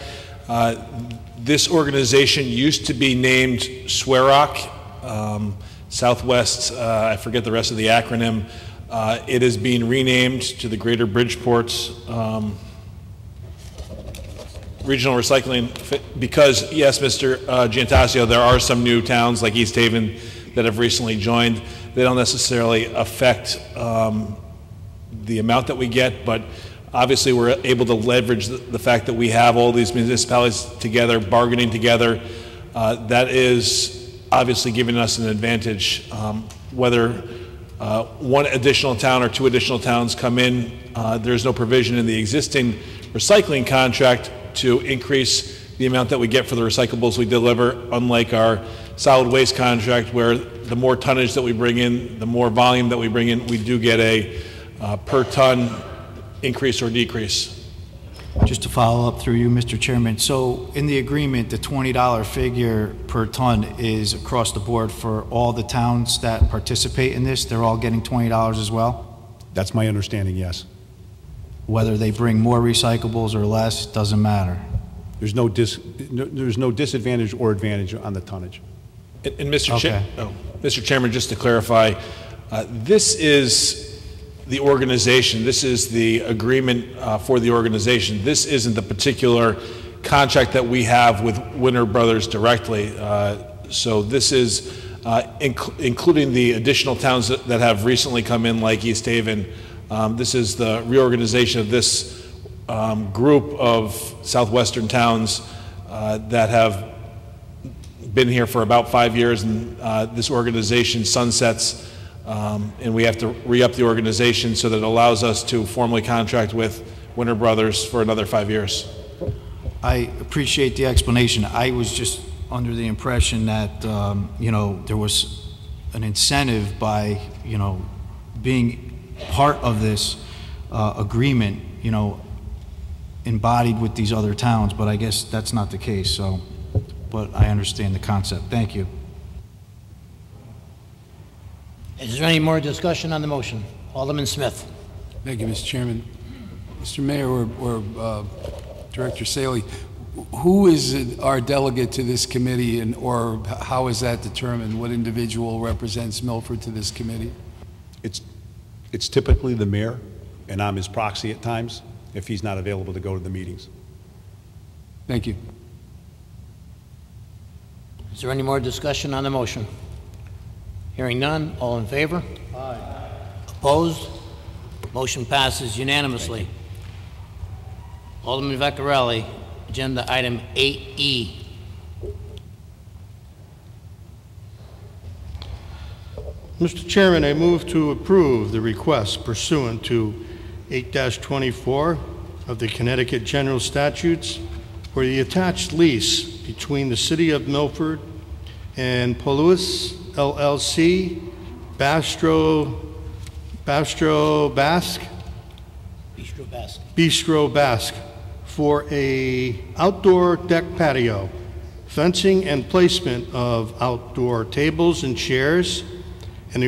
This organization used to be named SWEROC, Southwest, I forget the rest of the acronym. It is being renamed to the Greater Bridgeport Regional Recycling, because, yes, Mr. Giannatasio, there are some new towns like East Haven that have recently joined. They don't necessarily affect the amount that we get, but obviously we're able to leverage the fact that we have all these municipalities together, bargaining together. That is obviously giving us an advantage. Whether one additional town or two additional towns come in, there's no provision in the existing recycling contract to increase the amount that we get for the recyclables we deliver, unlike our solid waste contract, where the more tonnage that we bring in, the more volume that we bring in, we do get a per ton increase or decrease. Just to follow up through you, Mr. Chairman. So in the agreement, the $20 figure per ton is across the board for all the towns that participate in this? They're all getting $20 as well? That's my understanding, yes. Whether they bring more recyclables or less, doesn't matter. There's no disadvantage or advantage on the tonnage. And Mr. Mr. Chairman, just to clarify, this is the organization. This is the agreement for the organization. This isn't the particular contract that we have with Winter Brothers directly. So this is including the additional towns that have recently come in, like East Haven. This is the reorganization of this group of southwestern towns that have been here for about 5 years, and this organization sunsets, and we have to re-up the organization so that it allows us to formally contract with Winter Brothers for another 5 years. I appreciate the explanation. I was just under the impression that, you know, there was an incentive by, you know, being part of this agreement, you know, embodied with these other towns, but I guess that's not the case, so, but I understand the concept. Thank you. Is there any more discussion on the motion? Alderman Smith. Thank you, Mr. Chairman. Mr. Mayor or Director Saley, who is our delegate to this committee, and or how is that determined? What individual represents Milford to this committee? It's typically the mayor, and I'm his proxy at times if he's not available to go to the meetings. Thank you. Is there any more discussion on the motion? Hearing none, all in favor? Aye. Opposed? Motion passes unanimously. Alderman Vecchiarelli, agenda item 8E. Mr. Chairman, I move to approve the request pursuant to 8-24 of the Connecticut General Statutes for the attached lease between the City of Milford and Paulus LLC, Bistro Basque for a outdoor deck patio, fencing and placement of outdoor tables and chairs, and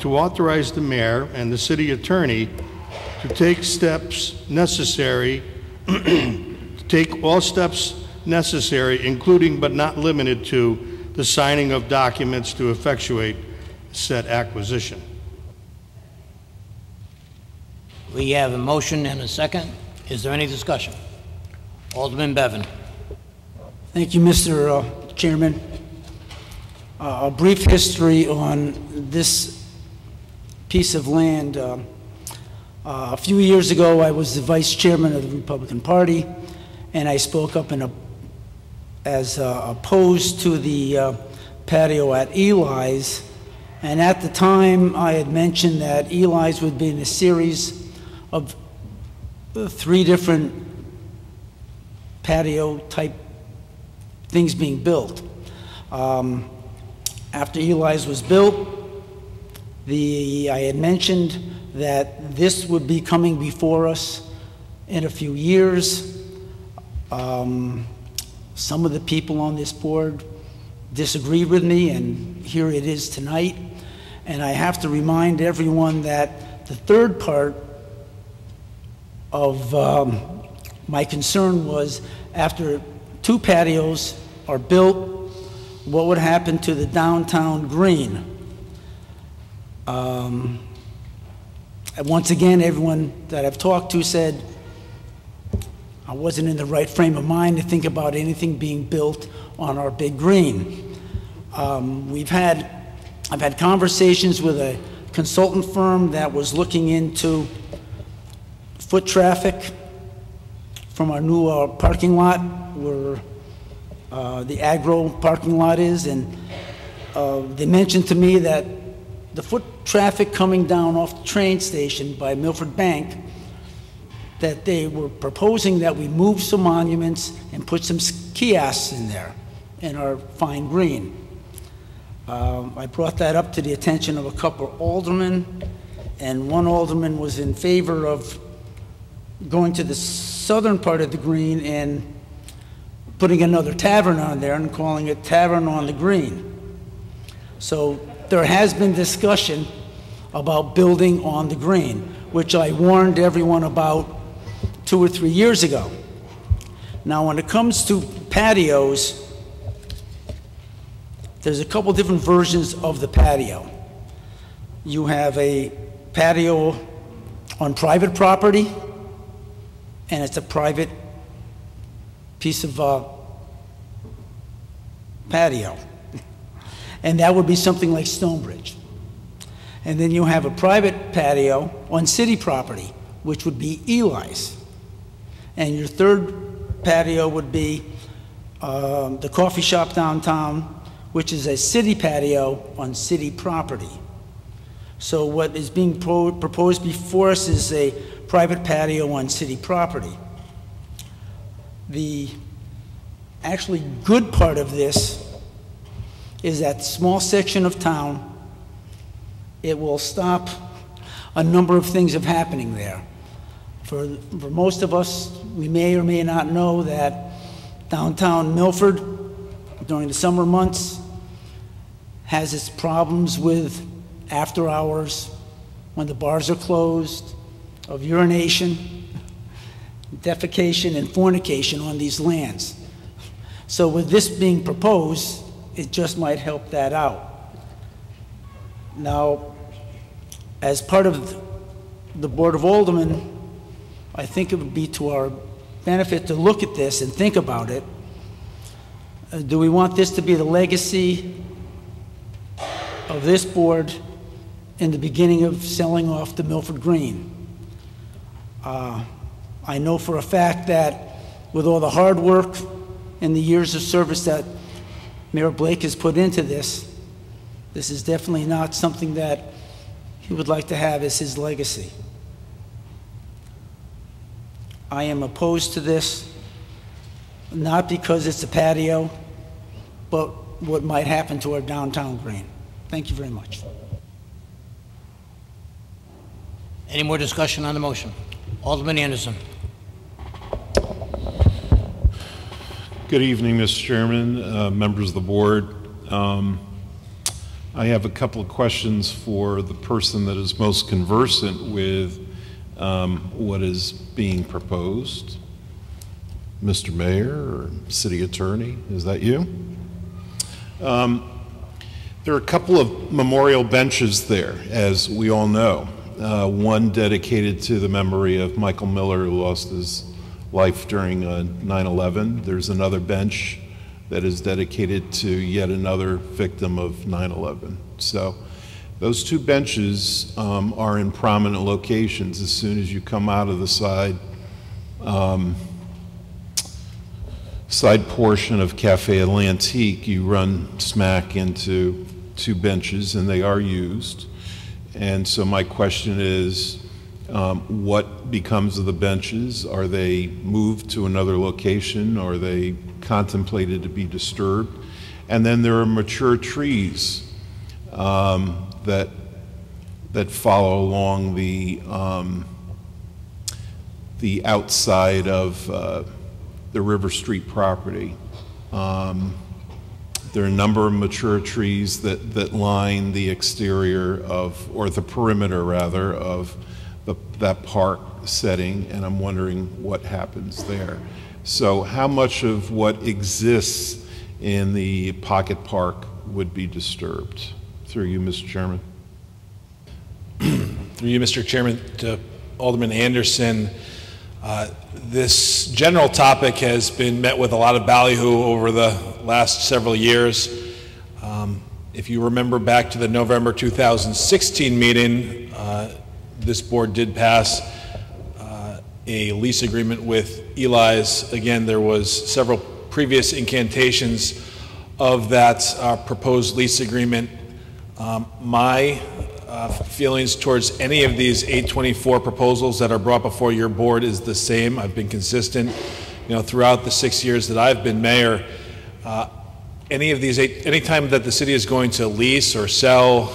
to authorize the mayor and the city attorney to take steps necessary, all steps necessary, including but not limited to the signing of documents to effectuate said acquisition. We have a motion and a second. Is there any discussion? Alderman Bevan. Thank you, Mr. Chairman. A brief history on this piece of land. A few years ago, I was the vice chairman of the Republican Party, and I spoke up as opposed to the patio at Eli's. And at the time, I had mentioned that Eli's would be in a series of 3 different patio type things being built. After Eli's was built, I had mentioned that this would be coming before us in a few years. Some of the people on this board disagreed with me, and here it is tonight. And I have to remind everyone that the third part of my concern was, after 2 patios are built, what would happen to the downtown green? And once again, everyone that I've talked to said I wasn't in the right frame of mind to think about anything being built on our big green. I've had conversations with a consultant firm that was looking into foot traffic from our new parking lot where the agro parking lot is, and they mentioned to me that the foot traffic coming down off the train station by Milford Bank, that they were proposing that we move some monuments and put some kiosks in there in our fine green. I brought that up to the attention of a couple of aldermen, and one alderman was in favor of going to the southern part of the green and putting another tavern on there and calling it Tavern on the Green. So there has been discussion about building on the green, which I warned everyone about 2 or 3 years ago. Now, when it comes to patios, there's a couple different versions of the patio. You have a patio on private property, and it's a private piece of patio. And that would be something like Stonebridge. And then you have a private patio on city property, which would be Eli's. And your third patio would be the coffee shop downtown, which is a city patio on city property. So what is being proposed before us is a private patio on city property. The actually good part of this is that small section of town. It will stop a number of things of happening there. For most of us, we may or may not know that downtown Milford, during the summer months, has its problems with after hours, when the bars are closed, of urination, defecation, and fornication on these lands. So with this being proposed, it just might help that out. Now, as part of the Board of Aldermen, I think it would be to our benefit to look at this and think about it. Do we want this to be the legacy of this board in the beginning of selling off the Milford Green? I know for a fact that with all the hard work and the years of service that Mayor Blake has put into this, this is definitely not something that he would like to have as his legacy. I am opposed to this, not because it's a patio, but what might happen to our downtown green. Thank you very much. Any more discussion on the motion? Alderman Anderson. Good evening, Mr. Chairman, members of the board. I have a couple of questions for the person that is most conversant with what is being proposed. Mr. Mayor or City Attorney, is that you? There are a couple of memorial benches there, as we all know. One dedicated to the memory of Michael Miller, who lost his life during 9/11. There's another bench that is dedicated to yet another victim of 9/11. So those two benches are in prominent locations. As soon as you come out of the side portion of Cafe Atlantique, you run smack into two benches, and they are used. And so my question is, what becomes of the benches? Are they moved to another location? Or are they contemplated to be disturbed? And then there are mature trees that follow along the outside of the River Street property. There are a number of mature trees that line the exterior of, or the perimeter rather, of that park setting, and I'm wondering what happens there. So how much of what exists in the pocket park would be disturbed? Through you, Mr. Chairman. Through you, Mr. Chairman, to Alderman Anderson, this general topic has been met with a lot of ballyhoo over the last several years. If you remember back to the November 2016 meeting, this board did pass a lease agreement with Eli's. Again, there was several previous incantations of that proposed lease agreement. My feelings towards any of these 824 proposals that are brought before your board is the same. I've been consistent, throughout the 6 years that I've been mayor. Anytime that the city is going to lease or sell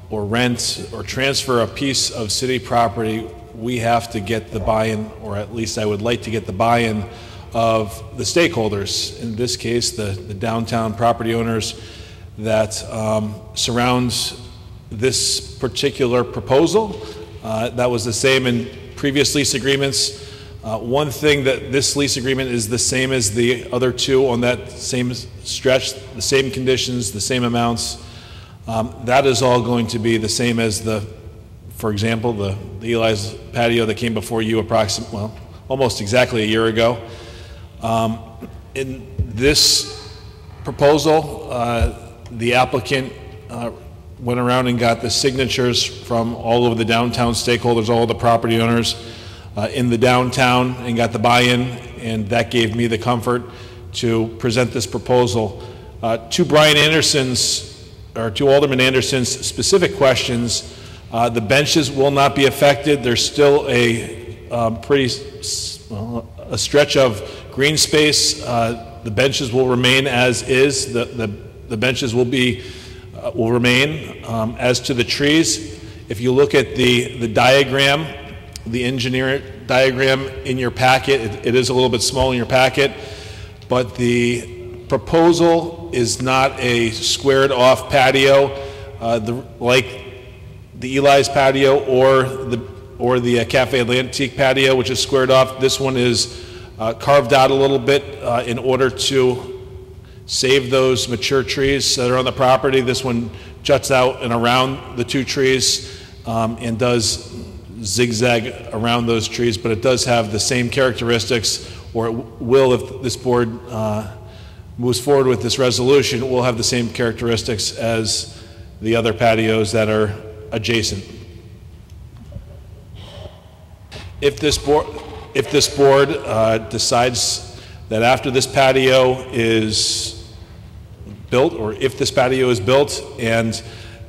or rent or transfer a piece of city property, we have to get the buy-in, or at least I would like to get the buy-in of the stakeholders. In this case, the downtown property owners that surrounds this particular proposal. That was the same in previous lease agreements. One thing that this lease agreement is the same as the other two on that same stretch, the same conditions, the same amounts. That is all going to be the same as for example, the Eli's patio that came before you almost exactly a year ago. In this proposal, the applicant went around and got the signatures from all of the downtown stakeholders, all of the property owners in the downtown, and got the buy-in, and that gave me the comfort to present this proposal. To Brian Anderson's, or to Alderman Anderson's specific questions, the benches will not be affected. There's still a a stretch of green space. The benches will remain as is. The benches will remain. As to the trees, if you look at the diagram, the engineer diagram in your packet, it is a little bit small in your packet, but the proposal is not a squared off patio like the Eli's patio or the Cafe Atlantique patio, which is squared off. This one is carved out a little bit in order to save those mature trees that are on the property. This one juts out and around the two trees and does zigzag around those trees, but it does have the same characteristics, or it will, if this board moves forward with this resolution, it will have the same characteristics as the other patios that are adjacent. If this board decides that after this patio is built, or if this patio is built and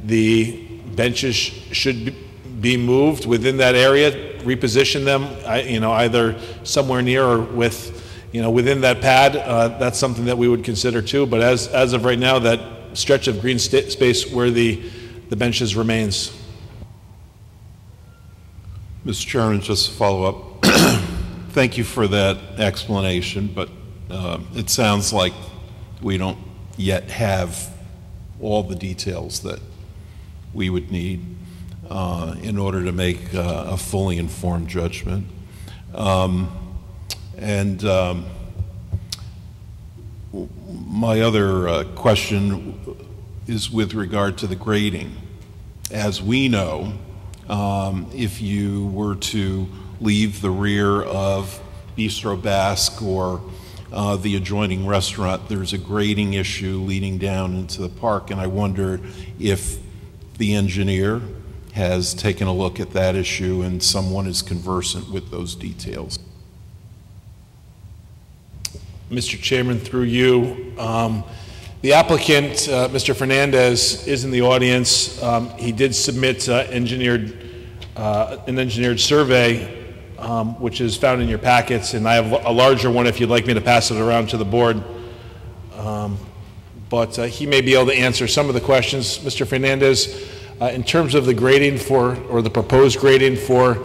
the benches should be moved within that area, reposition them, either somewhere near or within that pad, that's something that we would consider too. But as of right now, that stretch of green space where the benches remains. Mr. Chairman, just to follow up, thank you for that explanation, but it sounds like we don't yet have all the details that we would need in order to make a fully informed judgment. My other question is with regard to the grading. As we know, if you were to leave the rear of Bistro Basque or the adjoining restaurant, there's a grading issue leading down into the park, and I wonder if the engineer has taken a look at that issue and someone is conversant with those details. Mr. Chairman, through you, the applicant, Mr. Fernandez, is in the audience. He did submit an engineered survey, which is found in your packets, and I have a larger one if you'd like me to pass it around to the board. But he may be able to answer some of the questions. Mr. Fernandez, in terms of the grading or the proposed grading for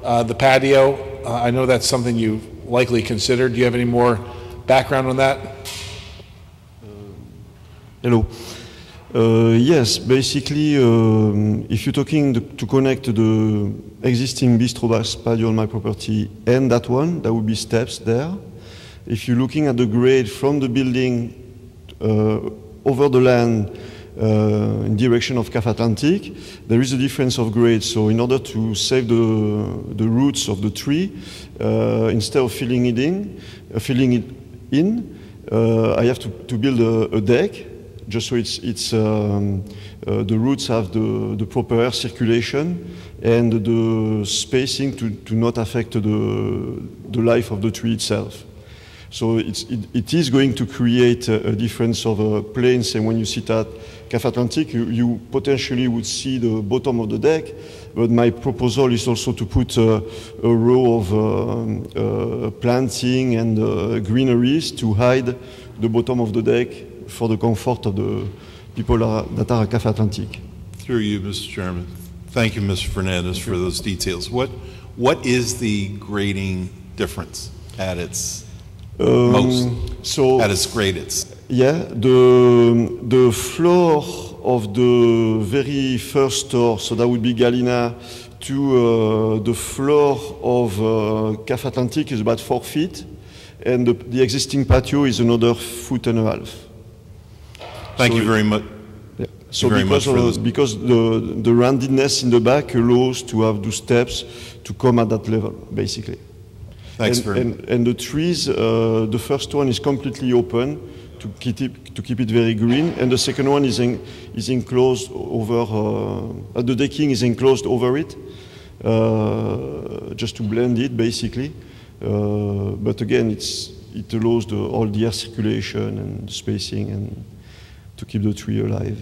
the patio, I know that's something you likely considered. Do you have any more background on that? Hello. Yes, basically, if you're talking to connect the existing Bistro Basque patio on my property and that one, there will be steps there. If you're looking at the grade from the building over the land in direction of Cafe Atlantique, there is a difference of grade. So in order to save the roots of the tree, instead of filling it in, I have to build a deck, just so the roots have the proper air circulation and the spacing to not affect the life of the tree itself. So it is going to create a difference of planes, and when you sit at Cafe Atlantique, you potentially would see the bottom of the deck, but my proposal is also to put a row of planting and greeneries to hide the bottom of the deck for the comfort of the people that are at Cafe Atlantique. Through you, Mr. Chairman. Thank you, Mr. Fernandez, for those details. What is the grading difference at its at its greatest? Yeah, the floor of the very first store, so that would be Galina, to the floor of Cafe Atlantique is about 4 feet, and the existing patio is another 1.5 feet. Thank you very much. Yeah. So because the roundedness in the back allows to have the steps to come at that level, basically. Thanks very much. And the trees, the first one is completely open to keep it very green, and the second one is enclosed over, the decking is enclosed over it, just to blend it basically. But again, it allows all the air circulation and spacing and to keep the tree alive.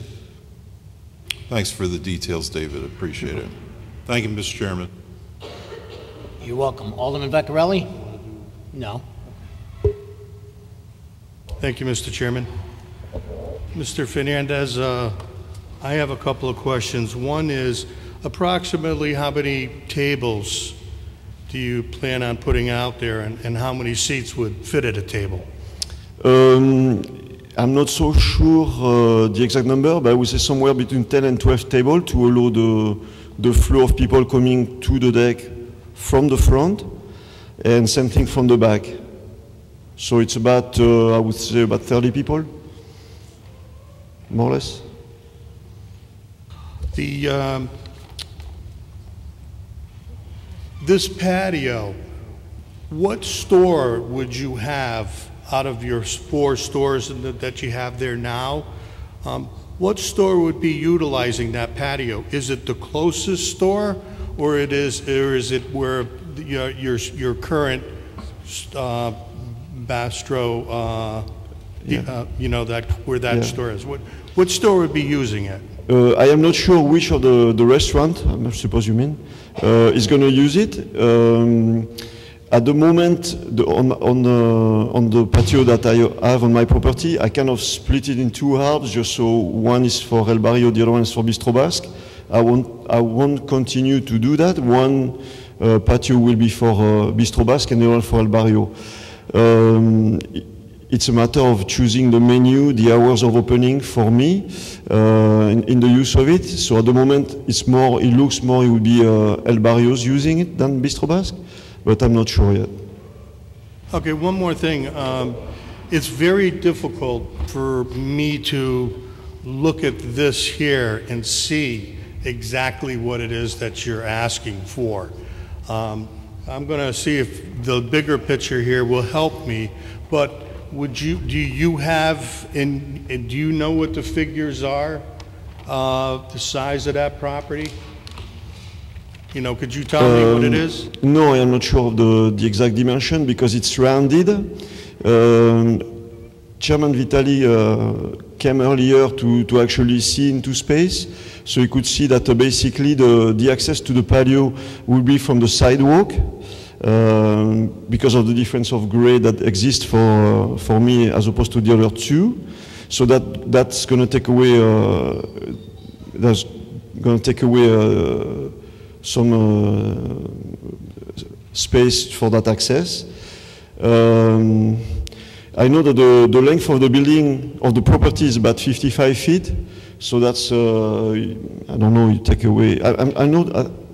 Thanks for the details, David. Appreciate it. Thank you, Mr. Chairman. You're welcome. Alderman Vecchiarelli? No. Thank you, Mr. Chairman. Mr. Fernandez, I have a couple of questions. One is, approximately how many tables do you plan on putting out there, and how many seats would fit at a table? I'm not so sure the exact number, but I would say somewhere between 10 and 12 tables to allow the flow of people coming to the deck from the front, and same thing from the back. So it's about, I would say, about 30 people, more or less. This patio, what store would you have out of your 4 stores that you have there now? What store would be utilizing that patio? Is it the closest store, or is it where your current Bastro, where that store is? What store would be using it? I am not sure which of the restaurant, I suppose you mean, is going to use it. At the moment, on the patio that I have on my property, I kind of split it in 2 halves, just so one is for El Barrio, the other one is for Bistro Basque. I won't continue to do that. One patio will be for Bistro Basque and the other one for El Barrio. It's a matter of choosing the menu, the hours of opening for me, in the use of it. So at the moment, it looks more, it would be El Barrios using it than Bistro Basque, but I'm not sure yet. Okay, one more thing. It's very difficult for me to look at this here and see exactly what it is that you're asking for. I'm going to see if the bigger picture here will help me, but do you know what the figures are, the size of that property? Could you tell me what it is? No, I am not sure of the exact dimension because it's rounded. Chairman Vitali came earlier to actually see into space, so he could see that basically the access to the patio will be from the sidewalk. Because of the difference of grade that exists for me as opposed to the other 2, so that's going to take away some space for that access. I know that the length of the building of the property is about 55 feet, so that's I don't know. You take away.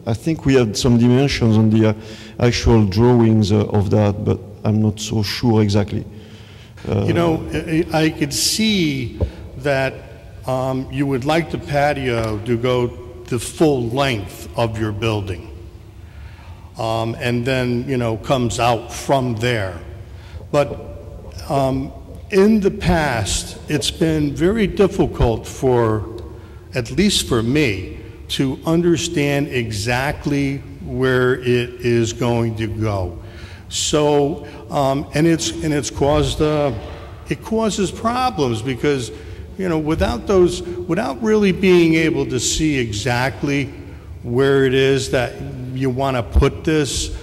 I think we had some dimensions on the actual drawings of that, but I'm not so sure exactly. I could see that you would like the patio to go the full length of your building, and then, comes out from there. But in the past, it's been very difficult at least for me, to understand exactly where it is going to go. So, and it causes problems because, without really being able to see exactly where it is that you want to put this,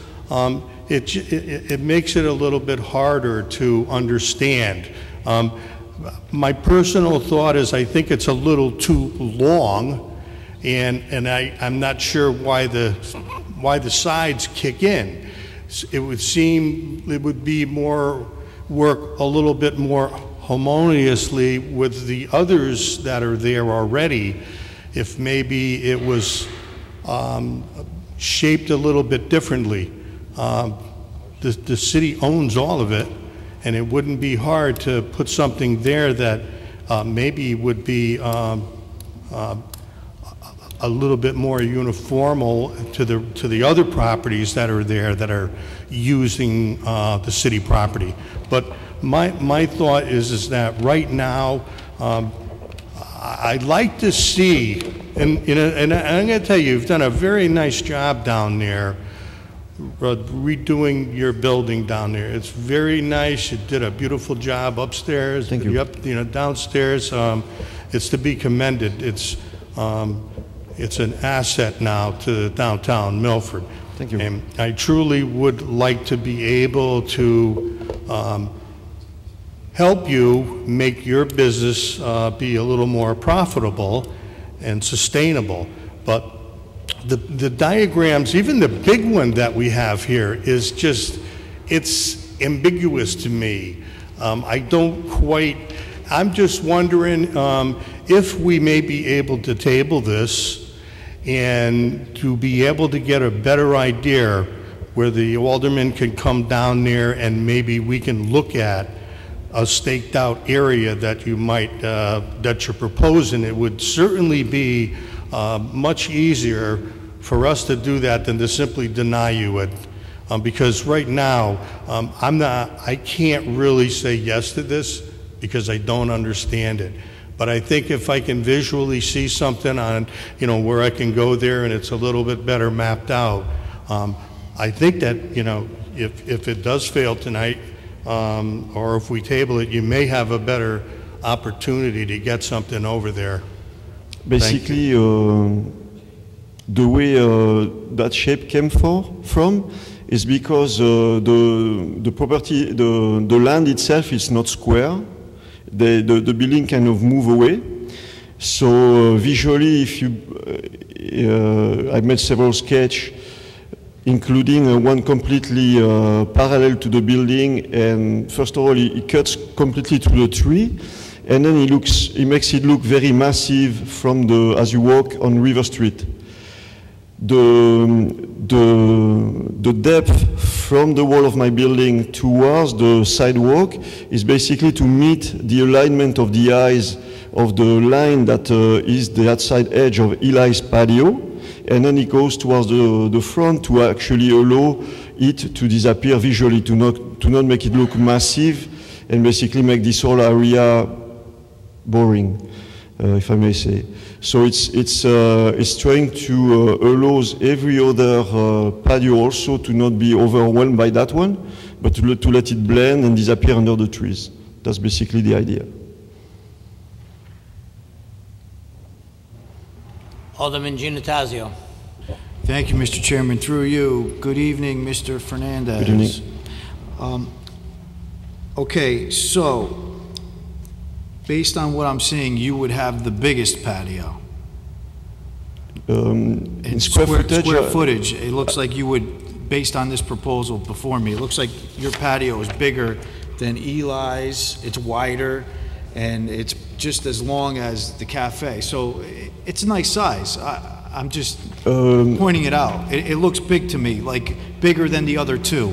it makes it a little bit harder to understand. My personal thought is I think it's a little too long, and I'm not sure why the sides kick in. It would seem it would be work a little bit more harmoniously with the others that are there already, if maybe it was shaped a little bit differently. The city owns all of it, and it wouldn't be hard to put something there that maybe would be a little bit more uniformal to the other properties that are there that are using the city property. But my thought is that right now, I'd like to see, and I'm going to tell you, you've done a very nice job down there, redoing your building down there. It's very nice. You did a beautiful job upstairs. Thank you. Downstairs. It's to be commended. It's an asset now to downtown Milford. Thank you. And I truly would like to be able to help you make your business be a little more profitable and sustainable. But the diagrams, even the big one that we have here, is just, it's ambiguous to me. I don't quite, I'm just wondering if we may be able to table this and to be able to get a better idea where the alderman can come down there and maybe we can look at a staked out area that you might, that you're proposing. It would certainly be much easier for us to do that than to simply deny you it. Because right now, I can't really say yes to this because I don't understand it. But I think if I can visually see something on, where I can go there and it's a little bit better mapped out, I think that, if it does fail tonight, or if we table it, you may have a better opportunity to get something over there. Basically, the way that shape came from is because the property, the land itself is not square. The building kind of move away. So visually, if you, I made several sketches, including one completely parallel to the building, and first of all, it cuts completely to the tree, and then it makes it look very massive from as you walk on River Street. The depth from the wall of my building towards the sidewalk is basically to meet the alignment of the eyes of the line that is the outside edge of Eli's patio, and then it goes towards the front to actually allow it to disappear visually, to not make it look massive, and basically make this whole area boring, if I may say. So it's trying to allow every other patio also to not be overwhelmed by that one, but to let it blend and disappear under the trees. That's basically the idea. Alderman Giannattasio. Thank you, Mr. Chairman. Through you, good evening, Mr. Fernandez. Good evening. Okay, so based on what I'm seeing, you would have the biggest patio. In square footage, it looks like you would, based on this proposal before me, it looks like your patio is bigger than Eli's, it's wider, and it's just as long as the cafe. So it's a nice size. I'm just pointing it out. It looks big to me, like bigger than the other two.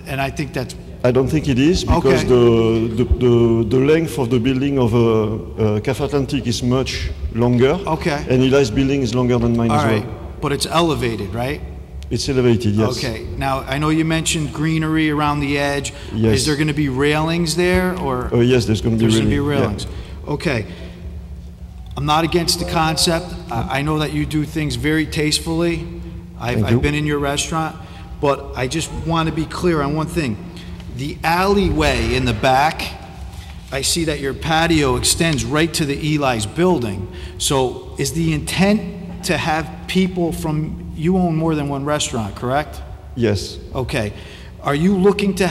And I think that's... I don't think it is, because the length of the building of Café Atlantique is much longer. Okay. And Eli's building is longer than mine as well. All right, but it's elevated, right? It's elevated, yes. Okay. Now, I know you mentioned greenery around the edge. Yes. Is there going to be railings there, or? Yes, there's going to be railings. Yeah. Okay. I'm not against the concept. I know that you do things very tastefully. I've been in your restaurant, but I just want to be clear on one thing. The alleyway in the back, I see that your patio extends right to the Eli's building. So is the intent to have people from, you own more than one restaurant, correct? Yes. Okay. Are you looking to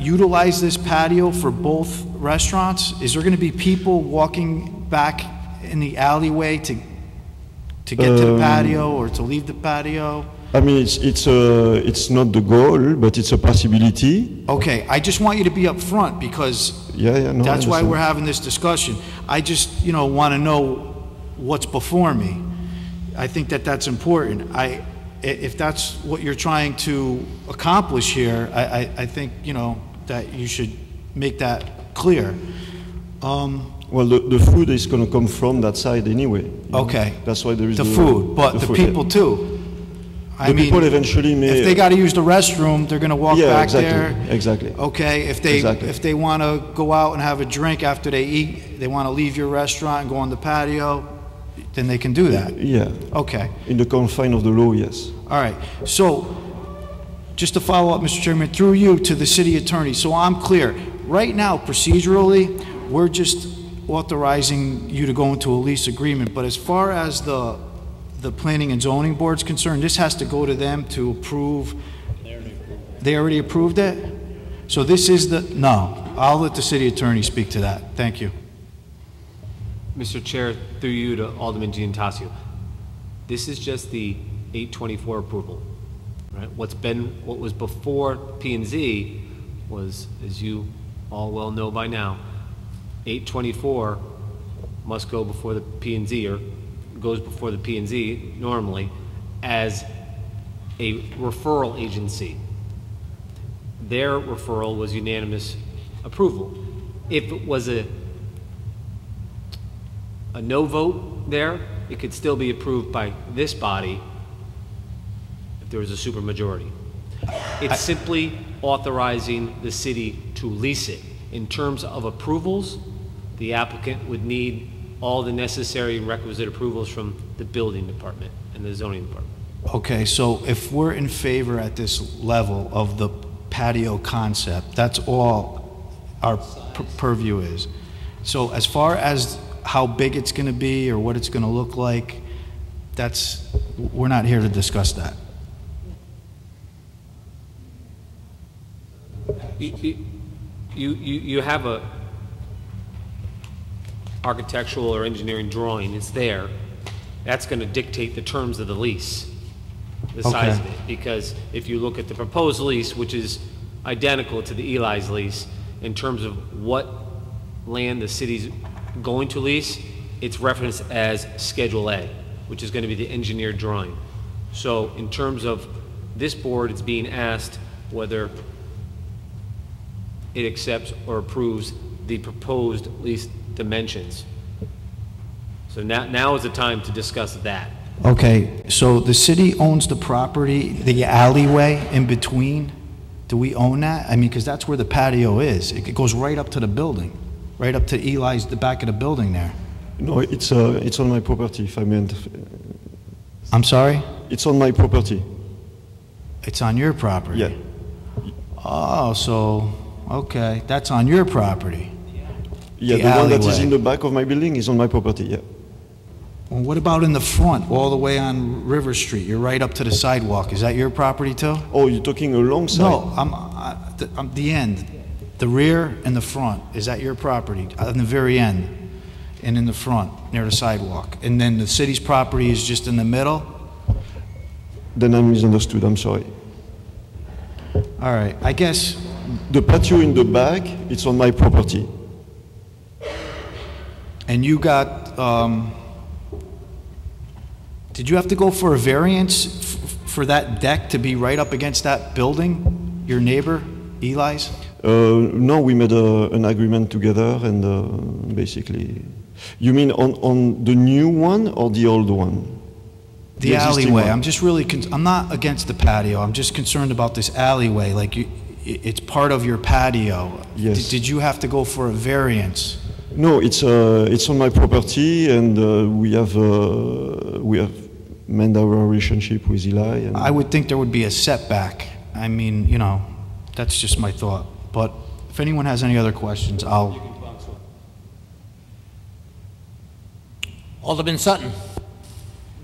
utilize this patio for both restaurants? Is there going to be people walking back in the alleyway to get to the patio or to leave the patio? I mean, it's not the goal, but it's a possibility. Okay, I just want you to be up front because that's why we're having this discussion. I just, want to know what's before me. I think that that's important. If that's what you're trying to accomplish here, I think, that you should make that clear. Well, the food is going to come from that side anyway. Okay. That's why there is the food, but the people too. I mean, people eventually may... If they got to use the restroom, they're going to walk back there. Exactly. Okay, if they want to go out and have a drink after they eat, they want to leave your restaurant and go on the patio, then they can do that. Yeah. Okay. In the confine of the law, yes. All right. So, just to follow up, Mr. Chairman, through you to the city attorney, so I'm clear. Right now, procedurally, we're just authorizing you to go into a lease agreement, but as far as the planning and zoning board's concerned, this has to go to them to approve. They already approved it? So this is no, I'll let the city attorney speak to that. Thank you. Mr. Chair, through you to Alderman Giantasio. This is just the 824 approval, right? What was before P&Z was, as you all well know by now, 824 must go before the P&Z, or goes before the P&Z normally as a referral agency. Their referral was unanimous approval. If it was a no vote there, it could still be approved by this body if there was a supermajority. It's simply authorizing the city to lease it. In terms of approvals, the applicant would need all the necessary and requisite approvals from the building department and the zoning department. Okay, so if we're in favor at this level of the patio concept, that's all our purview is. So as far as how big it's going to be or what it's going to look like, we're not here to discuss that. You have a architectural or engineering drawing. It's there. That's going to dictate the terms of the lease, the size of it. Because if you look at the proposed lease, which is identical to the Eli's lease, in terms of what land the city's going to lease, it's referenced as Schedule A, which is going to be the engineered drawing. So in terms of this board, it's being asked whether it accepts or approves the proposed lease dimensions. So now is the time to discuss that. Okay, so the city owns the property, the alleyway in between. Do we own that? I mean, because that's where the patio is. It goes right up to the building, right up to Eli's, the back of the building there. No, it's on my property, if I meant. I'm sorry? It's on my property. It's on your property? Yeah. Oh, so, okay, that's on your property. Yeah, the one that is in the back of my building is on my property, yeah. Well, what about in the front, all the way on River Street? You're right up to the sidewalk. Is that your property too? Oh, you're talking alongside? No, I'm the end. The rear and the front. Is that your property? On the very end and in the front, near the sidewalk. And then the city's property is just in the middle? Then I misunderstood, I'm sorry. All right, I guess... The patio in the back, it's on my property. And you got... did you have to go for a variance for that deck to be right up against that building, your neighbor, Eli's? No, we made an agreement together and basically... You mean on the new one or the old one? The alleyway. I'm just really... I'm not against the patio. I'm just concerned about this alleyway. Like, it's part of your patio. Yes. Did you have to go for a variance? No, it's on my property, and we have mended our relationship with Eli. And I would think there would be a setback. I mean, you know, that's just my thought. But if anyone has any other questions, I'll... Alderman Sutton.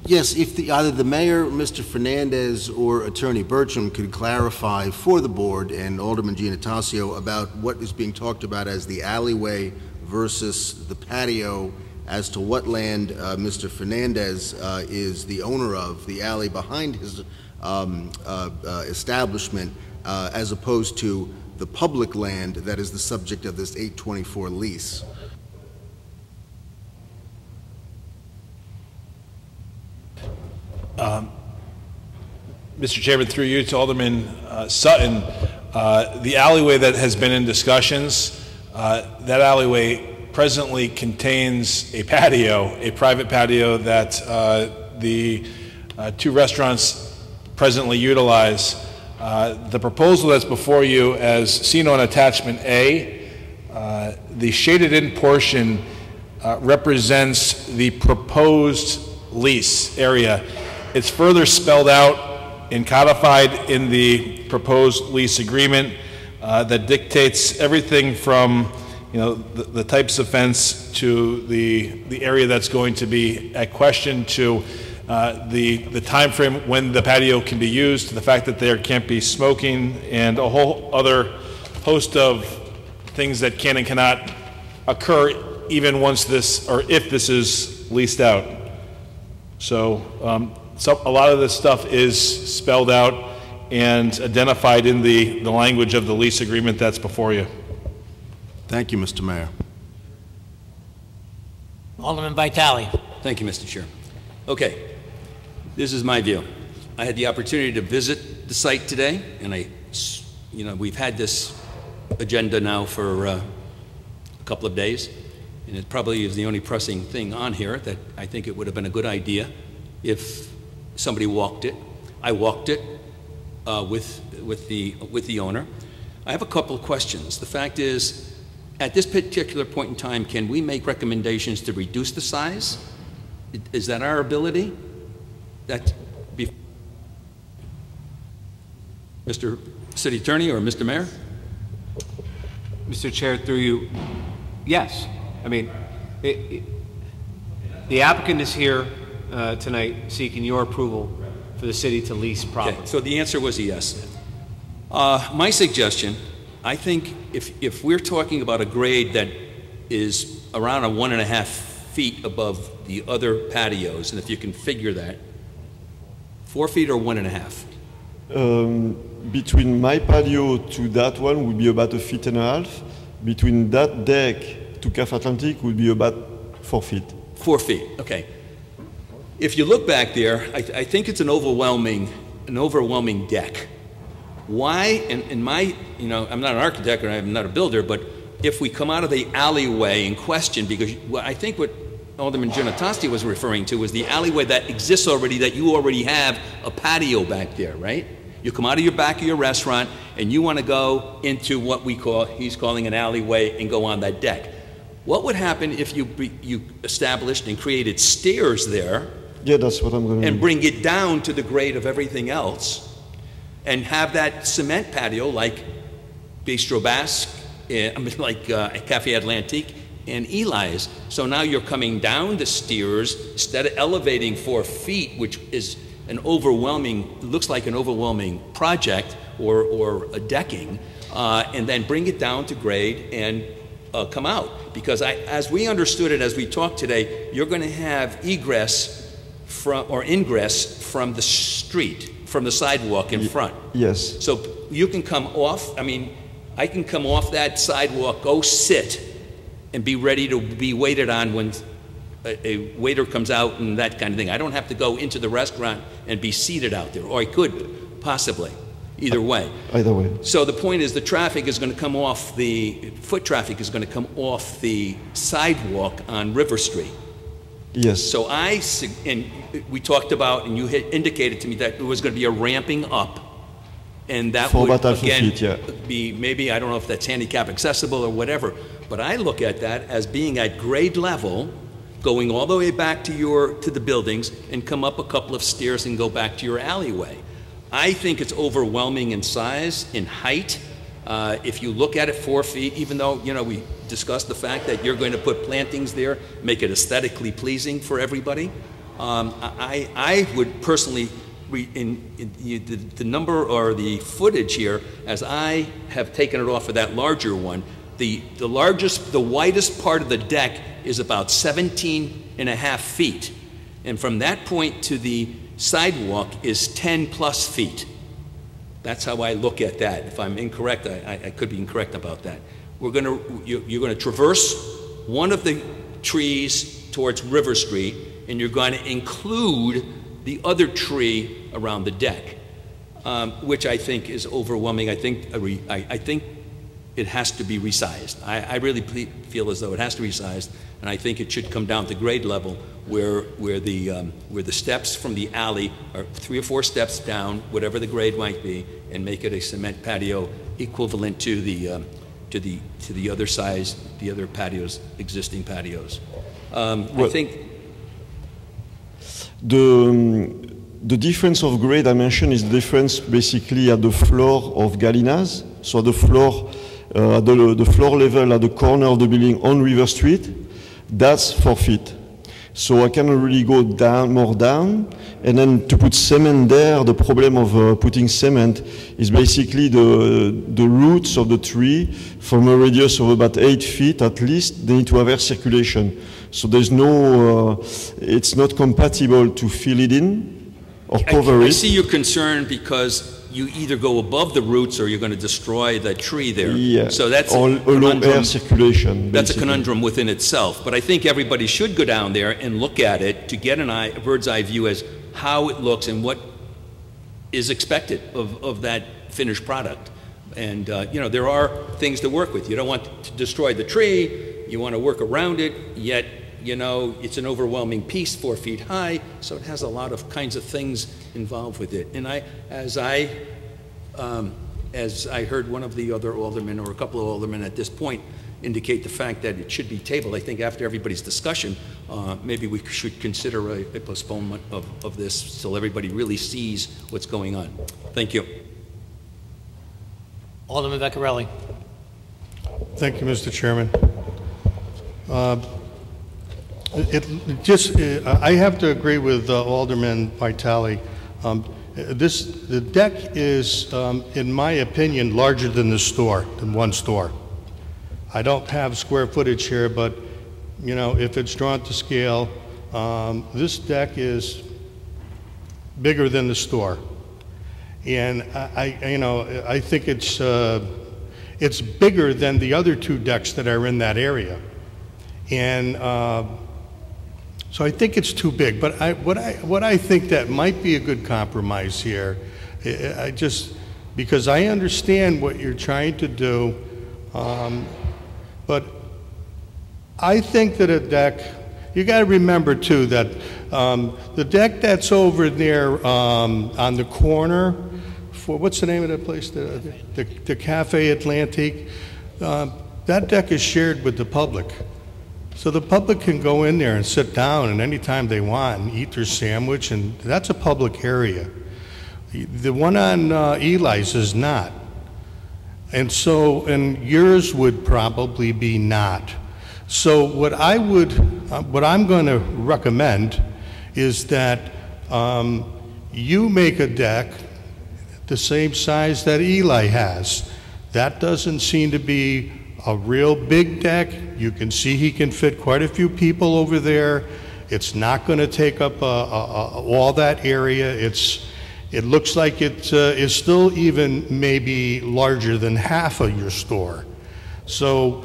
Yes, if either the mayor, Mr. Fernandez, or Attorney Bertram could clarify for the board and Alderman Giannatasio about what is being talked about as the alleyway versus the patio, as to what land Mr. Fernandez is the owner of, the alley behind his establishment, as opposed to the public land that is the subject of this 824 lease. Mr. Chairman, through you to Alderman Sutton, the alleyway that has been in discussions, that alleyway presently contains a patio, a private patio that the two restaurants presently utilize. The proposal that's before you, as seen on attachment A, the shaded in portion represents the proposed lease area. It's further spelled out and codified in the proposed lease agreement that dictates everything from the types of fence to the area that's going to be at question, to the time frame when the patio can be used, to the fact that there can't be smoking, and a whole other host of things that can and cannot occur even once this, or if this is leased out. So a lot of this stuff is spelled out and identified in the language of the lease agreement that's before you. Thank you, Mr. Mayor. Alderman Vitale. Thank you, Mr. Chair. Okay, this is my view. I had the opportunity to visit the site today, and we've had this agenda now for a couple of days, and it probably is the only pressing thing on here that I think it would have been a good idea if somebody walked it. I walked it with the owner. I have a couple of questions. The fact is, at this particular point in time, can we make recommendations to reduce the size? Is that our ability? Mr. City Attorney or Mr. Mayor? Mr. Chair, through you, yes. I mean, the applicant is here tonight seeking your approval for the city to lease property. Okay, so the answer was a yes. My suggestion, I think if we're talking about a grade that is around 1.5 feet above the other patios, and if you can figure that, 4 feet or 1.5? Between my patio to that one would be about 1.5 feet. Between that deck to Caf Atlantic would be about 4 feet. 4 feet, okay. If you look back there, I think it's an overwhelming deck. Why, in my, I'm not an architect or I'm not a builder, but if we come out of the alleyway in question, because I think what Alderman Giannatasti was referring to was the alleyway that exists already, that you already have a patio back there, right? You come out of your back of your restaurant and you want to go into what he's calling an alleyway and go on that deck. What would happen if you established and created stairs there? Yeah, that's what I'm going to do. And bring it down to the grade of everything else, and have that cement patio like Bistro Basque, like Café Atlantique and Eli's. So now you're coming down the stairs instead of elevating 4 feet, which is looks like an overwhelming project or a decking, and then bring it down to grade and come out. Because as we understood it, as we talked today, you're going to have egress or ingress from the street, from the sidewalk in front. Yes. So you can come off, I can come off that sidewalk, go sit, and be ready to be waited on when a waiter comes out and that kind of thing. I don't have to go into the restaurant and be seated out there, or I could, possibly, either way. Either way. So the point is the traffic is going to come off foot traffic is going to come off the sidewalk on River Street. Yes. So and we talked about, and you had indicated to me that it was going to be a ramping up, and that would, again, be maybe, I don't know if that's handicap accessible or whatever, but I look at that as being at grade level, going all the way back to the buildings, and come up a couple of stairs and go back to your alleyway. I think it's overwhelming in size, in height. If you look at it 4 feet, even though, we discussed the fact that you're going to put plantings there, make it aesthetically pleasing for everybody. I would personally, the number or the footage here, as I have taken it off of that larger one, the widest part of the deck is about 17.5 feet. And from that point to the sidewalk is 10 plus feet. That's how I look at that. If I'm incorrect, I could be incorrect about that. You're going to traverse one of the trees towards River Street, and you're going to include the other tree around the deck, which I think is overwhelming. I think it has to be resized. I really feel as though it has to be resized, and I think it should come down to grade level where the steps from the alley are 3 or 4 steps down, whatever the grade might be, and make it a cement patio equivalent to the other size, the other patios, existing patios. I think the difference of grade I mentioned is the difference basically at the floor of Galinas. So the floor, the floor level at the corner of the building on River Street, that's 4 feet. So I cannot really go down, more down. And then to put cement there, the problem of putting cement is basically the roots of the tree from a radius of about 8 feet at least, they need to have air circulation. So there's no, it's not compatible to fill it in or cover it. I see your concern because you either go above the roots or you're going to destroy the tree there. Yeah. So that's or low air circulation. That's basically a conundrum within itself. But I think everybody should go down there and look at it to get a bird's eye view as how it looks and what is expected of that finished product. And you know, there are things to work with. You don't want to destroy the tree. You want to work around it. Yet, you know, it's an overwhelming piece, 4 feet high, so it has a lot of kinds of things involved with it. And as I heard one of the other aldermen or a couple of aldermen at this point indicate the fact that it should be tabled, I think after everybody's discussion, maybe we should consider a postponement of this till everybody really sees what's going on. Thank you. Alderman Vecchiarelli. Thank you, Mr. Chairman. I have to agree with Alderman Vitale. The deck is, in my opinion, larger than the store, than one store. I don't have square footage here, but you know, if it's drawn to scale, this deck is bigger than the store, and I think it's bigger than the other 2 decks that are in that area, and. So I think it's too big, but what I think that might be a good compromise here, because I understand what you're trying to do, but I think that a deck, you got to remember too that the deck that's over there on the corner, what's the name of that place, the Cafe Atlantique, that deck is shared with the public. So the public can go in there and sit down and anytime they want and eat their sandwich, and that's a public area. The one on Eli's is not. And so, and yours would probably be not. So what I'm going to recommend is that you make a deck the same size that Eli has. That doesn't seem to be a real big deck. You can see he can fit quite a few people over there. It's not going to take up all that area. It looks like it is still even maybe larger than half of your store. So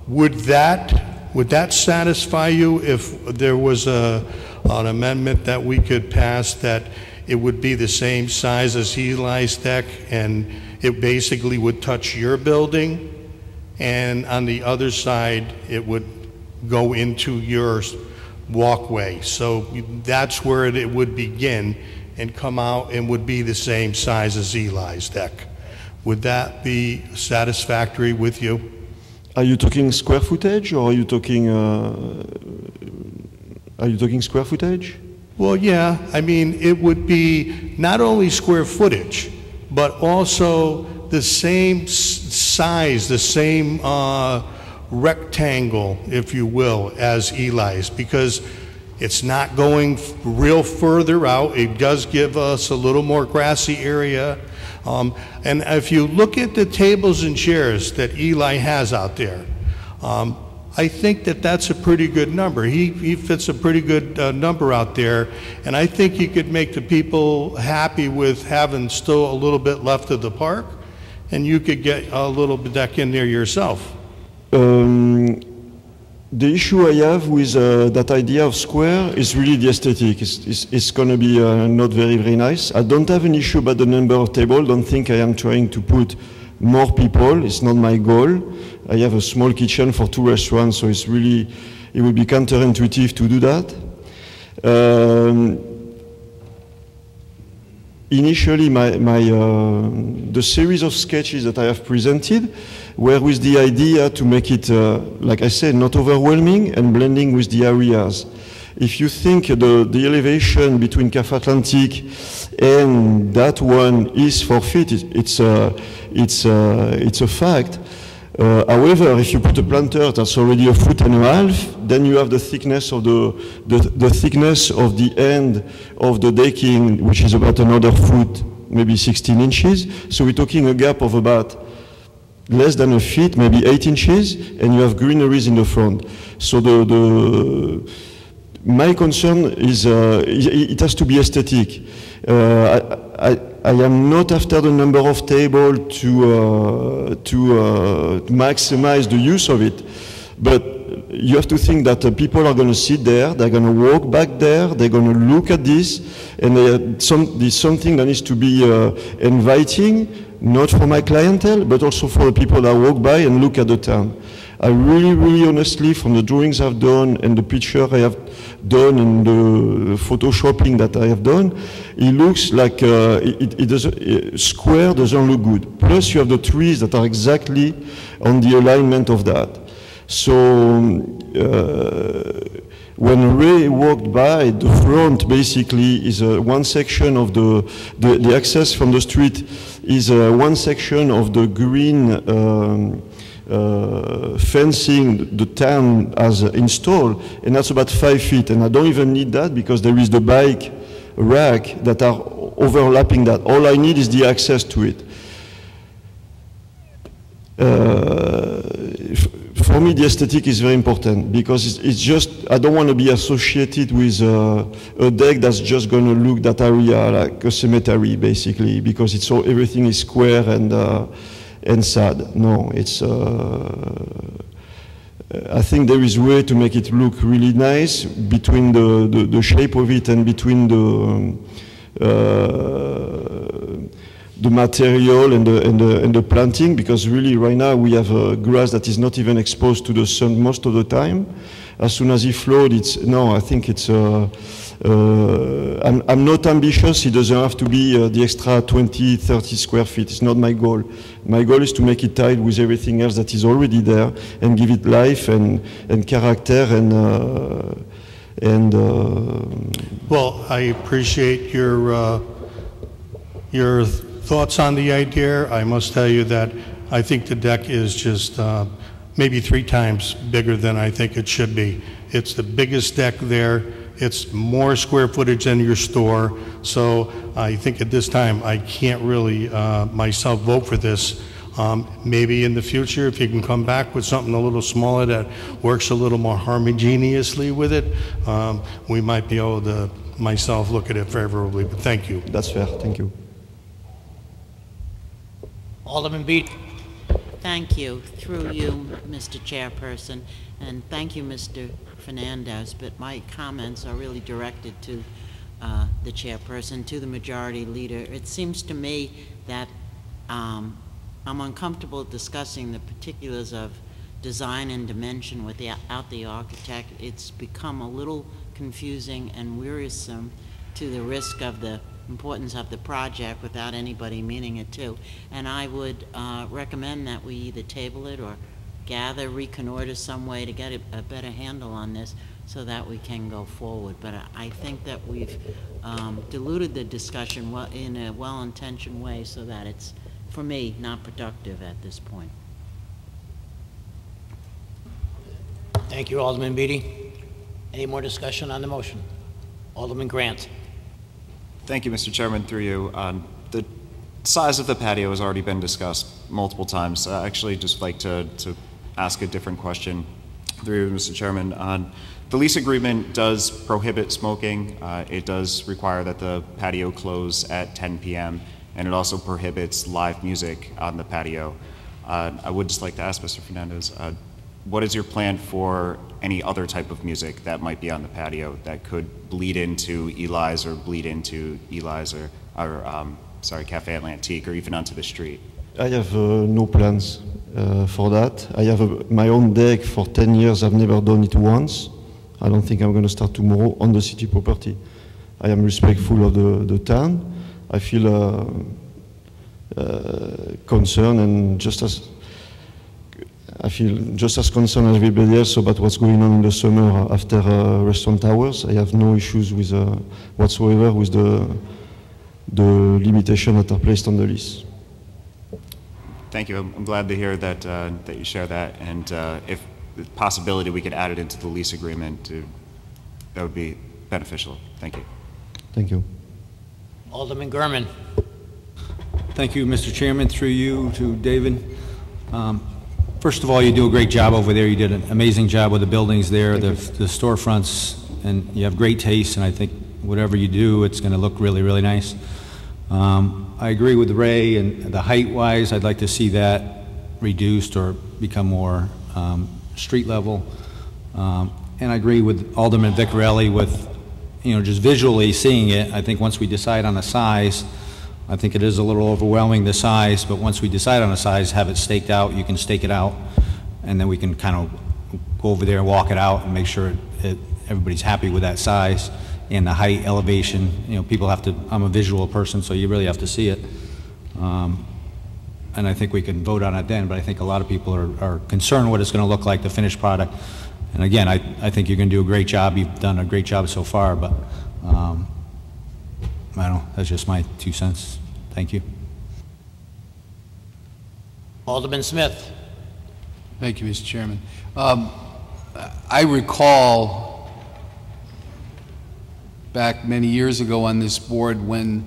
would that satisfy you if there was an amendment that we could pass that it would be the same size as Eli's deck and it basically would touch your building? And on the other side, it would go into your walkway. So that's where it would begin and come out and would be the same size as Eli's deck. Would that be satisfactory with you? Are you talking square footage or are you talking square footage? Well, yeah. I mean, it would be not only square footage, but also the same size, the same rectangle, if you will, as Eli's, because it's not going real further out. It does give us a little more grassy area. And if you look at the tables and chairs that Eli has out there, I think that that's a pretty good number. He fits a pretty good number out there, and I think you could make the people happy with having still a little bit left of the park, and you could get a little deck in there yourself. The issue I have with that idea of square is really the aesthetic. It's going to be not very, very nice. I don't have an issue about the number of tables. Don't think I am trying to put more people. It's not my goal. I have a small kitchen for 2 restaurants, so it would be counterintuitive to do that. Initially, the series of sketches that I have presented were with the idea to make it, like I said, not overwhelming and blending with the areas. If you think the elevation between Caf Atlantic and that one is 4 feet, it's a fact. However, if you put a planter that's already 1.5 feet, then you have the thickness of the thickness of the end of the decking, which is about another foot, maybe 16 inches. So we're talking a gap of about less than a foot, maybe 8 inches, and you have greeneries in the front. So my concern is it has to be aesthetic. I am not after the number of tables to maximize the use of it, but you have to think that people are going to sit there, they're going to walk back there, they're going to look at this, and there's something that needs to be inviting, not for my clientele, but also for the people that walk by and look at the town. I really honestly, from the drawings I've done and the picture I have done and the photoshopping that I have done, it looks like square doesn't look good. Plus you have the trees that are exactly on the alignment of that. So when Ray walked by, the front basically is one section of the access from the street is one section of the green fencing the town has installed, and that's about 5 feet, and I don't even need that because there is the bike rack that are overlapping that. All I need is the access to it. For me, the aesthetic is very important because it's just, I don't want to be associated with a deck that's just going to look that area like a cemetery, basically, because it's all, everything is square and sad. No, it's. I think there is a way to make it look really nice between the shape of it and between the material and the planting, because really right now we have grass that is not even exposed to the sun most of the time. As soon as it flowed, it's no. I think it's. I'm not ambitious. It doesn't have to be the extra 20, 30 square feet. It's not my goal. My goal is to make it tied with everything else that is already there and give it life and character and. Well, I appreciate your thoughts on the idea. I must tell you that I think the deck is just maybe 3 times bigger than I think it should be. It's the biggest deck there. It's more square footage than your store. So I think at this time I can't really myself vote for this. Maybe in the future, if you can come back with something a little smaller that works a little more homogeneously with it, we might be able to myself look at it favorably. But thank you. That's fair. Thank you. Alderman Beatty. Thank you. Through you, Mr. Chairperson, and thank you, Mr. Fernandez, but my comments are really directed to the chairperson, to the majority leader. It seems to me that I'm uncomfortable discussing the particulars of design and dimension without the architect. It's become a little confusing and wearisome to the risk of the importance of the project without anybody meaning it too. And I would recommend that we either table it or gather, reconnoiter some way to get a better handle on this so that we can go forward. But I think that we've diluted the discussion in a well-intentioned way so that it's, for me, not productive at this point. Thank you, Alderman Beatty. Any more discussion on the motion? Alderman Grant. Thank you, Mr. Chairman. Through you. The size of the patio has already been discussed multiple times. I actually just like to ask a different question through you, Mr. Chairman. The lease agreement does prohibit smoking. It does require that the patio close at 10 p.m., and it also prohibits live music on the patio. I would just like to ask Mr. Fernandez, what is your plan for any other type of music that might be on the patio that could bleed into Eli's or bleed into Eli's or sorry, Cafe Atlantique or even onto the street? I have no plans for that. I have my own deck for 10 years. I've never done it once. I don't think I'm going to start tomorrow on the city property. I am respectful of the town. I feel concerned and I feel just as concerned as everybody else about what's going on in the summer after restaurant hours. I have no issues with whatsoever with the limitation that are placed on the lease. Thank you. I'm glad to hear that that you share that, and if the possibility we could add it into the lease agreement, that would be beneficial. Thank you. Thank you. Alderman Gurman. Thank you, Mr. Chairman. Through you to David. First of all, you do a great job over there. You did an amazing job with the buildings there, the storefronts, and you have great taste, and I think whatever you do, it's going to look really, really nice. I agree with Ray, and the height-wise, I'd like to see that reduced or become more street level. And I agree with Alderman Vicarelli with, just visually seeing it. I think once we decide on the size, I think it is a little overwhelming, the size, but once we decide on the size, have it staked out, you can stake it out, and then we can kind of go over there and walk it out and make sure everybody's happy with that size and the height, elevation. People have to, I'm a visual person, so you really have to see it. And I think we can vote on it then, but I think a lot of people are concerned what it's going to look like, the finished product. And again, I think you're going to do a great job. You've done a great job so far, but I don't know, that's just my 2 cents. Thank you. Alderman Smith. Thank you, Mr. Chairman. I recall back many years ago on this board when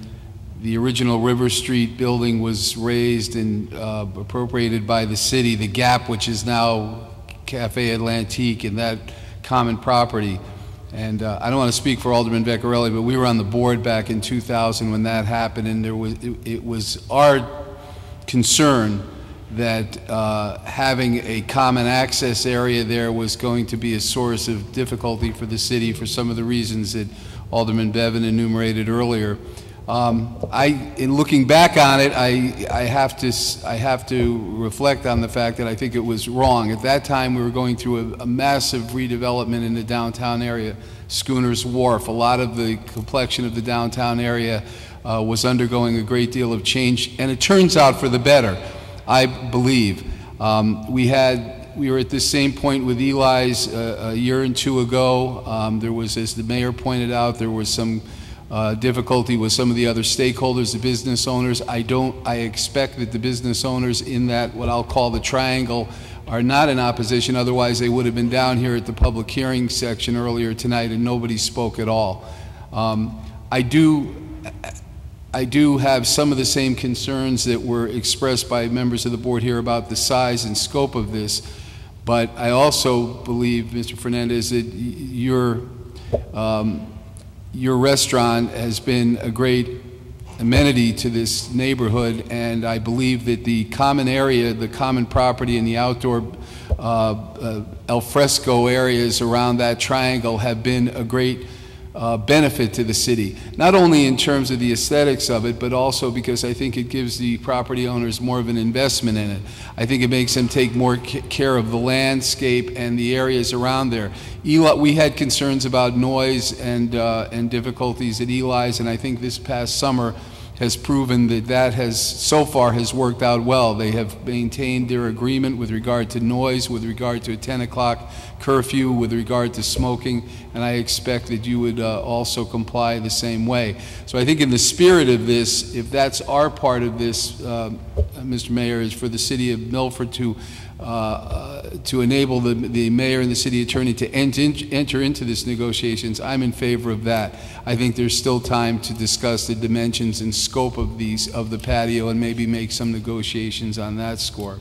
the original River Street building was raised and appropriated by the city, the Gap, which is now Cafe Atlantique, and that common property. And I don't want to speak for Alderman Vecchiarelli, but we were on the board back in 2000 when that happened, and it was our concern that having a common access area there was going to be a source of difficulty for the city for some of the reasons that Alderman Bevan enumerated earlier. In looking back on it, I have to reflect on the fact that I think it was wrong. At that time, we were going through a massive redevelopment in the downtown area. Schooner's Wharf, a lot of the complexion of the downtown area was undergoing a great deal of change, and it turns out for the better, I believe. We were at this same point with Eli's a year and two ago. There was, as the mayor pointed out, there was some difficulty with some of the other stakeholders, the business owners. I expect that the business owners in that, what I'll call the triangle, are not in opposition, otherwise they would have been down here at the public hearing section earlier tonight and nobody spoke at all. I do have some of the same concerns that were expressed by members of the board here about the size and scope of this, but I also believe, Mr. Fernandez, that your restaurant has been a great amenity to this neighborhood, and I believe that the common area, the common property, and the outdoor al fresco areas around that triangle have been a great benefit to the city, not only in terms of the aesthetics of it, but also because I think it gives the property owners more of an investment in it. I think it makes them take more care of the landscape and the areas around there. We had concerns about noise and difficulties at Eli's, and I think this past summer has proven that has so far has worked out well. They have maintained their agreement with regard to noise, with regard to a 10 o'clock curfew, with regard to smoking, and I expect that you would also comply the same way. So I think in the spirit of this, if that's our part of this, Mr. Mayor, is for the city of Milford to enable the mayor and the city attorney to enter into this negotiations, I'm in favor of that. I think there's still time to discuss the dimensions and scope of the patio and maybe make some negotiations on that score.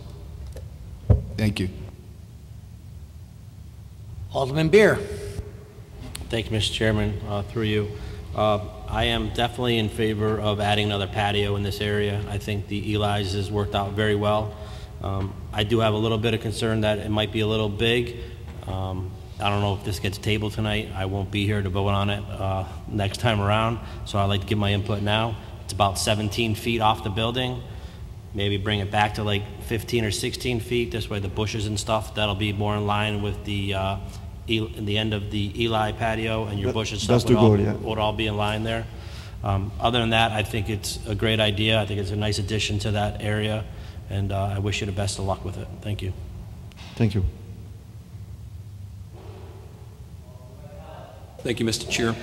Thank you. Alderman Beer. Thank you, Mr. Chairman. Through you. I am definitely in favor of adding another patio in this area. I think the Eli's has worked out very well. I do have a little bit of concern that it might be a little big. I don't know if this gets tabled tonight. I won't be here to vote on it next time around, so I'd like to give my input now. It's about 17 feet off the building. maybe bring it back to like 15 or 16 feet. This way the bushes and stuff, that'll be more in line with the end of the Eli patio, and your bushes stuff That's the goal, yeah. would all be in line there. Other than that, I think it's a great idea. I think it's a nice addition to that area, and I wish you the best of luck with it. Thank you. Thank you. Thank you, Mr. Chair.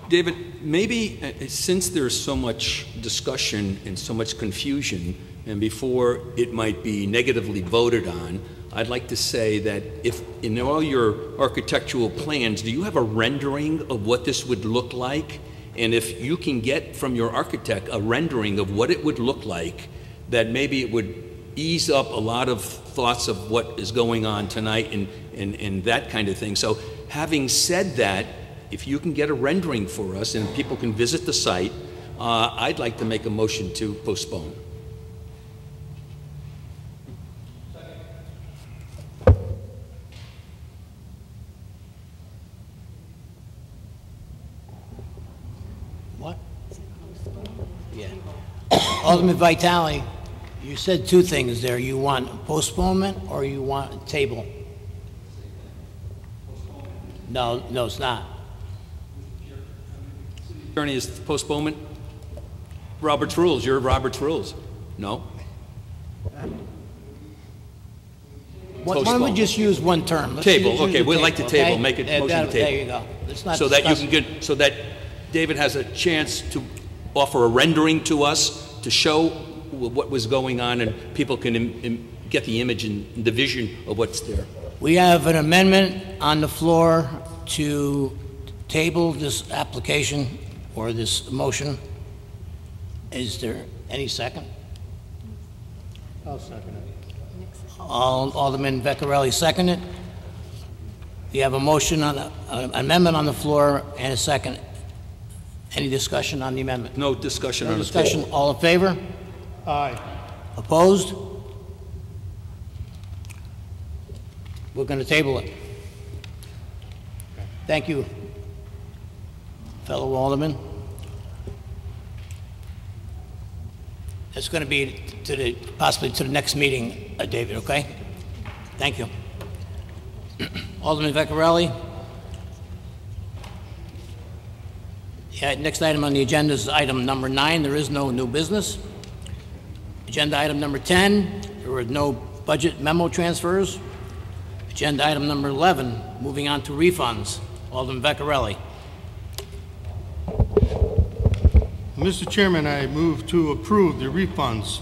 David, maybe since there's so much discussion and so much confusion, and before it might be negatively voted on, I'd like to say that if in all your architectural plans, do you have a rendering of what this would look like? And if you can get from your architect a rendering of what it would look like, that maybe it would ease up a lot of thoughts of what is going on tonight and that kind of thing. So having said that, if you can get a rendering for us and people can visit the site, I'd like to make a motion to postpone. What? Yeah. Alderman Vitale, you said two things there. You want postponement or you want a table? No, it's not. Attorney, is postponement? Robert's rules. You're Robert's rules. No? Why don't we just use one term? Let's Table. use Okay, the we'd like to table. okay? Make it motion to table. There you go. Let's not so that you discuss- can get, so that David has a chance to offer a rendering to us to show what was going on, and people can get the image and the vision of what's there. We have an amendment on the floor to table this application or this motion. Is there any second? I'll second it. Alderman Vecchiarelli seconded. We have a motion on an amendment on the floor and a second. Any discussion on the amendment? No discussion No on discussion. the table. All in favor? Aye. Opposed? We're going to table it. Thank you, fellow alderman. It's going to be possibly to the next meeting, David, okay? Thank you. Alderman Vecchiarelli. Yeah, next item on the agenda is item number 9. There is no new business. Agenda item number 10, there were no budget memo transfers. Agenda item number 11, moving on to refunds. Alderman Vecchiarelli. Mr. Chairman, I move to approve the refunds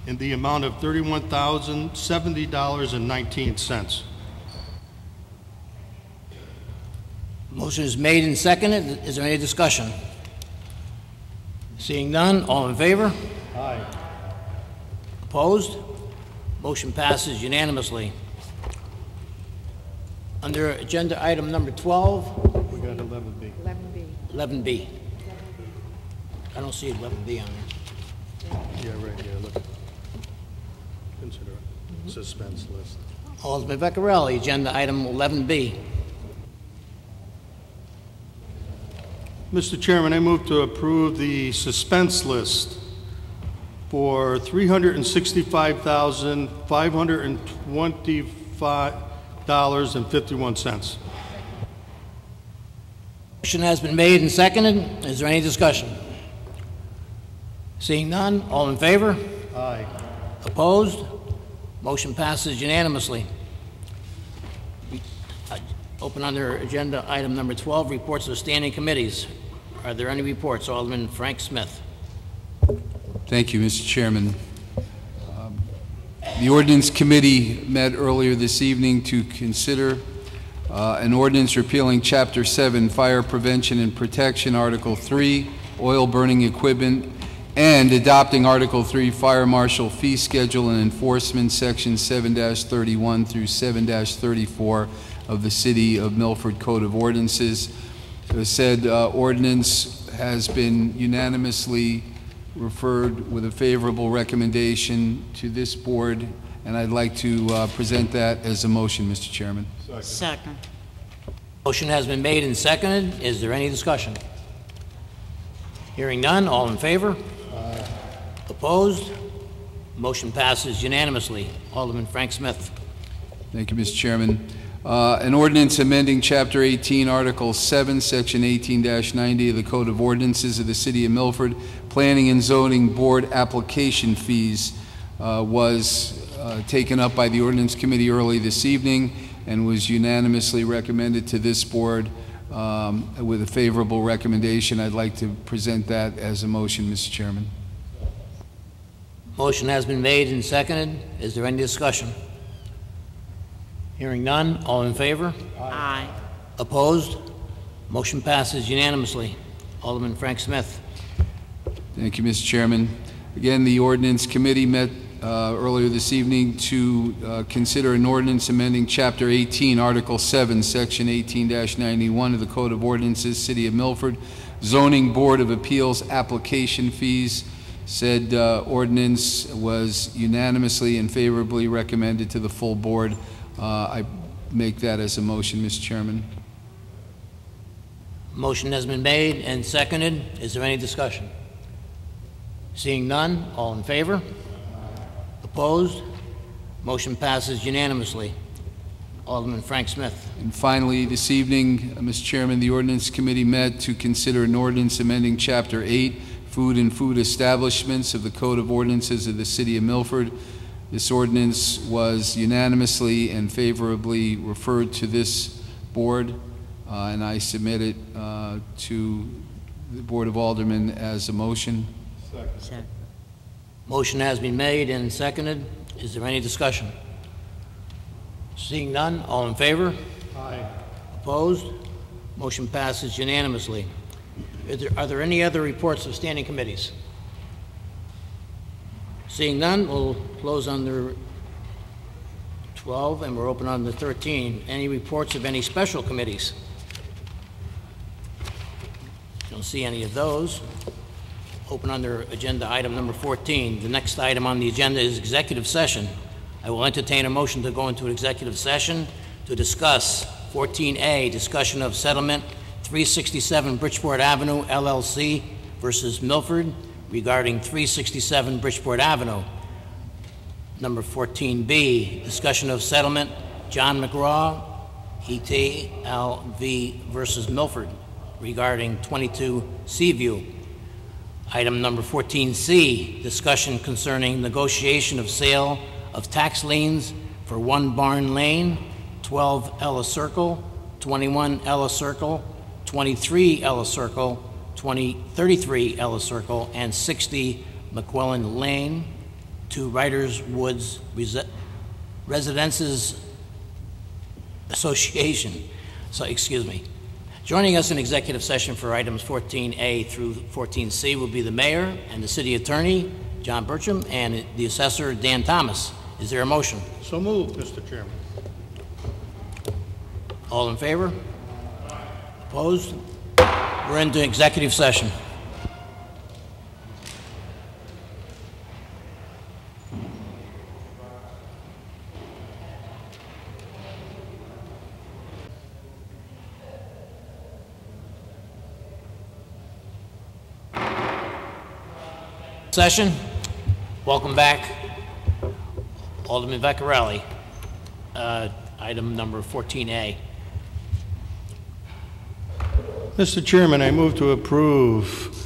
in the amount of $31,070.19. Motion is made and seconded. Is there any discussion? Seeing none, all in favor? Aye. Opposed? Motion passes unanimously. Under agenda item number 12, We got 11B. 11B. I don't see 11B on there. Yeah, right, yeah, look. Consider it. Suspense list. Alderman Vecchiarelli, agenda item 11B. Mr. Chairman, I move to approve the suspense list for $365,525.51. Motion has been made and seconded. Is there any discussion? Seeing none, all in favor? Aye. Opposed? Motion passes unanimously. Open under agenda item number 12, reports of standing committees. Are there any reports? Alderman Frank Smith. Thank you, Mr. Chairman. The Ordinance Committee met earlier this evening to consider an ordinance repealing Chapter 7, Fire Prevention and Protection, Article 3, Oil Burning Equipment, and adopting Article 3, Fire Marshal Fee Schedule and Enforcement, Section 7-31 through 7-34 of the City of Milford Code of Ordinances. The said ordinance has been unanimously referred with a favorable recommendation to this board, and I'd like to present that as a motion, Mr. Chairman. Second. Motion has been made and seconded. Is there any discussion? Hearing none, all in favor? Opposed? Motion passes unanimously. Alderman Frank Smith. Thank you, Mr. Chairman. An ordinance amending Chapter 18, Article 7, Section 18-90 of the Code of Ordinances of the City of Milford, Planning and Zoning Board application fees was taken up by the Ordinance Committee early this evening and was unanimously recommended to this board with a favorable recommendation. I'd like to present that as a motion, Mr. Chairman. Motion has been made and seconded. Is there any discussion? Hearing none, all in favor? Aye. Opposed? Motion passes unanimously. Alderman Frank Smith. Thank you, Mr. Chairman. Again, the Ordinance Committee met earlier this evening to consider an ordinance amending Chapter 18, Article 7, Section 18-91 of the Code of Ordinances, City of Milford, Zoning Board of Appeals application fees. Said ordinance was unanimously and favorably recommended to the full board. I make that as a motion, Mr. Chairman. Motion has been made and seconded. Is there any discussion? Seeing none, all in favor? Opposed? Motion passes unanimously. Alderman Frank Smith. And finally, this evening, Mr. Chairman, the Ordinance Committee met to consider an ordinance amending Chapter 8, Food and Food Establishments of the Code of Ordinances of the City of Milford. This ordinance was unanimously and favorably referred to this board, and I submit it to the Board of Aldermen as a motion. Second. Motion has been made and seconded. Is there any discussion? Seeing none, all in favor? Aye. Opposed? Motion passes unanimously. Are there any other reports of standing committees? Seeing none, we'll close under 12 and we're open on the 13. Any reports of any special committees? Don't see any of those. Open under agenda item number 14. The next item on the agenda is executive session. I will entertain a motion to go into an executive session to discuss 14A, discussion of settlement 367 Bridgeport Avenue, LLC versus Milford regarding 367 Bridgeport Avenue. Number 14B, discussion of settlement John McGraw, ETLV versus Milford regarding 22 Seaview. Item number 14C, discussion concerning negotiation of sale of tax liens for 1 Barn Lane, 12 Ella Circle, 21 Ella Circle, 23 Ella Circle, 33 Ella Circle, and 60 McQuillan Lane, to Writers Woods Residences Association. So, excuse me. Joining us in executive session for items 14A through 14C will be the mayor and the city attorney, John Bertram, and the assessor, Dan Thomas. Is there a motion? So moved, Mr. Chairman. All in favor? Opposed? We're into executive session. Session. Welcome back. Alderman Vecchiarelli. Item number 14A. Mr. Chairman, I move to approve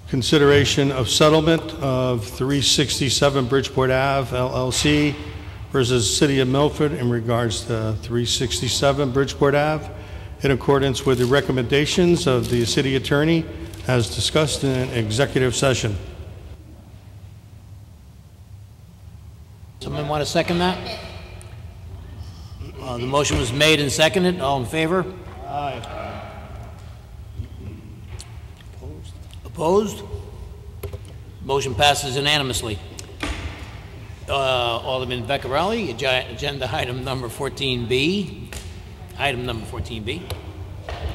consideration of settlement of 367 Bridgeport Ave, LLC versus City of Milford in regards to 367 Bridgeport Ave in accordance with the recommendations of the city attorney as discussed in executive session. Someone want to second that? The motion was made and seconded. All in favor? Aye. Opposed? Motion passes unanimously. Alderman Vecchiarelli, agenda item number 14B. Item number 14B.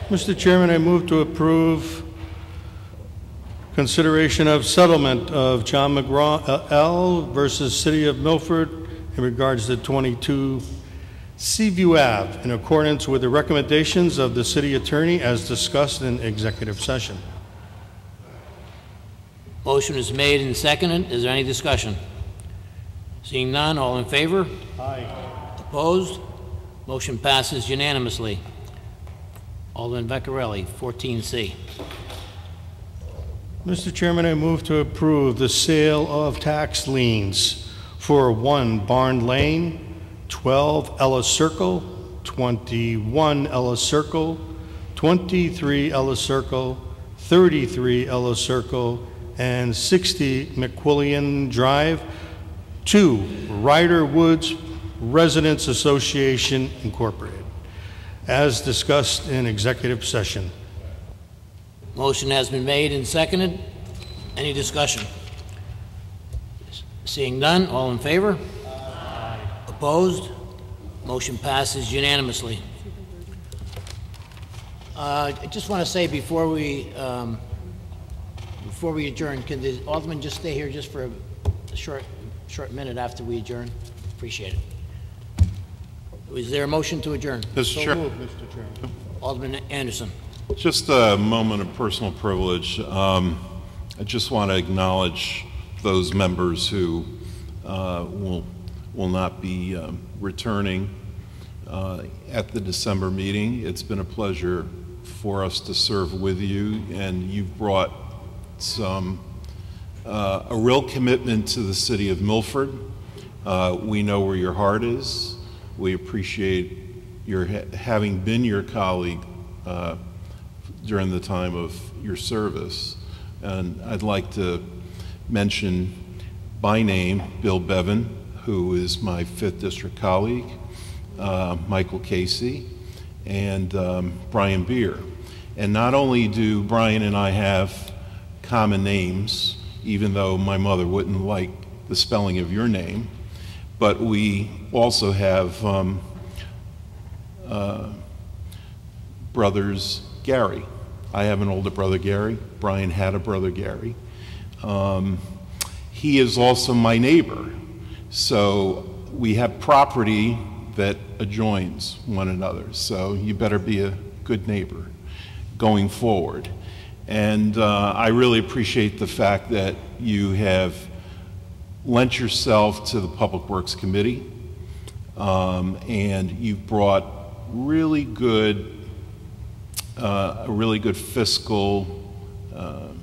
Mr. Chairman, I move to approve consideration of settlement of John McGraw L. versus City of Milford in regards to 22 Seaview Ave in accordance with the recommendations of the city attorney as discussed in executive session. Motion is made and seconded. Is there any discussion? Seeing none, all in favor? Aye. Opposed? Motion passes unanimously. Alderman Vecchiarelli, 14C. Mr. Chairman, I move to approve the sale of tax liens for 1 Barn Lane, 12 Ellis Circle, 21 Ellis Circle, 23 Ellis Circle, 33 Ellis Circle, and 60 McWillian Drive to Ryder Woods Residents Association, Incorporated, as discussed in executive session. Motion has been made and seconded. Any discussion? Seeing none, all in favor? Aye. Opposed? Motion passes unanimously. I just want to say before we adjourn, can the Alderman just stay here just for a short minute after we adjourn? Appreciate it. Is there a motion to adjourn? Mr. Chair. Mr. Chairman. Alderman Anderson. Just a moment of personal privilege. I just want to acknowledge those members who will not be returning at the December meeting. It's been a pleasure for us to serve with you, and you've brought a real commitment to the city of Milford. We know where your heart is. We appreciate your having been your colleague during the time of your service. And I'd like to mention by name Bill Bevan, who is my 5th District colleague, Michael Casey, and Brian Beer. And not only do Brian and I have common names, even though my mother wouldn't like the spelling of your name, but we also have brothers Gary. I have an older brother, Gary. Brian had a brother, Gary. He is also my neighbor. So we have property that adjoins one another. So you better be a good neighbor going forward. And I really appreciate the fact that you have lent yourself to the Public Works Committee, and you've brought really good a really good fiscal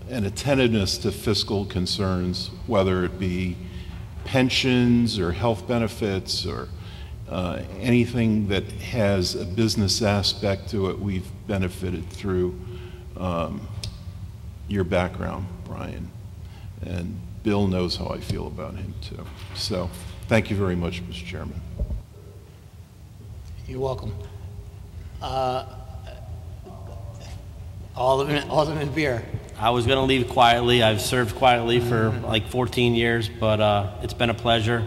and attentiveness to fiscal concerns, whether it be pensions or health benefits or anything that has a business aspect to it. We've benefited through your background, Brian, and Bill knows how I feel about him too. So thank you very much, Mr. Chairman. You're welcome. Alderman Beer. I was going to leave quietly. I've served quietly for like 14 years, but it's been a pleasure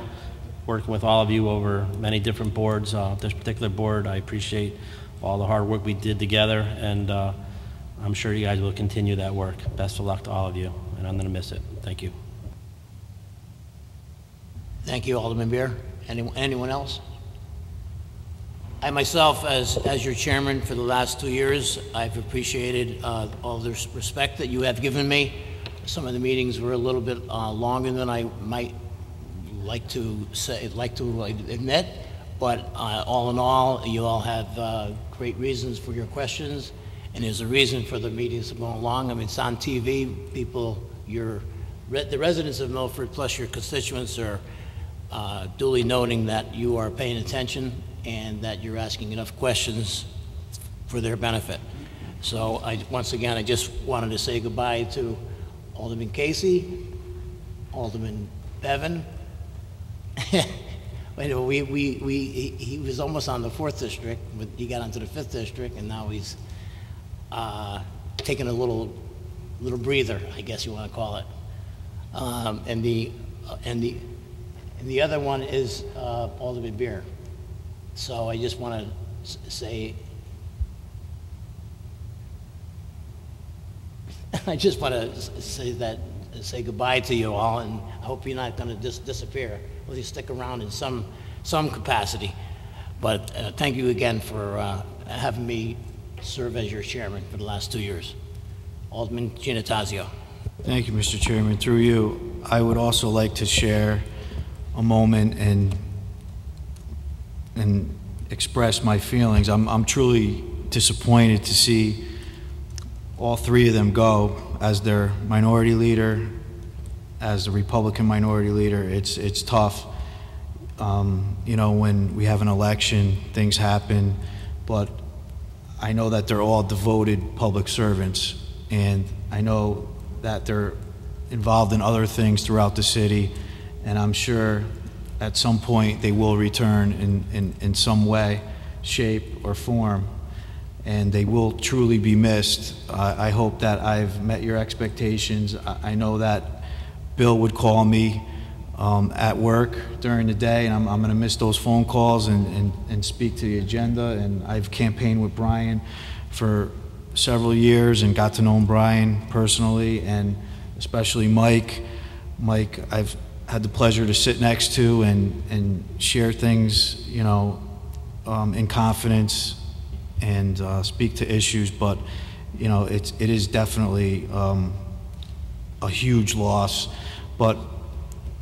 working with all of you over many different boards. This particular board, I appreciate all the hard work we did together, and I'm sure you guys will continue that work. Best of luck to all of you, and I'm going to miss it. Thank you. Thank you, Alderman Beer. Anyone else? I myself, as your chairman for the last 2 years, I've appreciated all the respect that you have given me. Some of the meetings were a little bit longer than I might like to admit, but all in all, you all have great reasons for your questions, and there's a reason for the meetings to go along. I mean, it's on TV. People, the residents of Milford plus your constituents are duly noting that you are paying attention and that you're asking enough questions for their benefit. So once again, I just wanted to say goodbye to Alderman Casey, Alderman Bevan. He was almost on the 4th District, but he got onto the 5th District, and now he's taking a little breather, I guess you want to call it. And the other one is Alderman Beer. So I just want to say, say goodbye to you all, and I hope you're not going to disappear. Will you stick around in some capacity? But thank you again for having me serve as your chairman for the last 2 years. Alderman Giannattasio. Thank you, Mr. Chairman. Through you, I would also like to share a moment and express my feelings. I'm truly disappointed to see all three of them go as their minority leader, as the Republican minority leader. It's tough. You know, when we have an election, things happen, but I know that they're all devoted public servants, and I know that they're involved in other things throughout the city, and I'm sure at some point they will return in some way, shape, or form, and they will truly be missed. I hope that I've met your expectations. I know that Bill would call me at work during the day, and I'm going to miss those phone calls and speak to the agenda. And I've campaigned with Brian for several years and got to know Brian personally, and especially Mike. Mike, I've had the pleasure to sit next to and share things, you know, in confidence and speak to issues. But you know, it is definitely a huge loss. But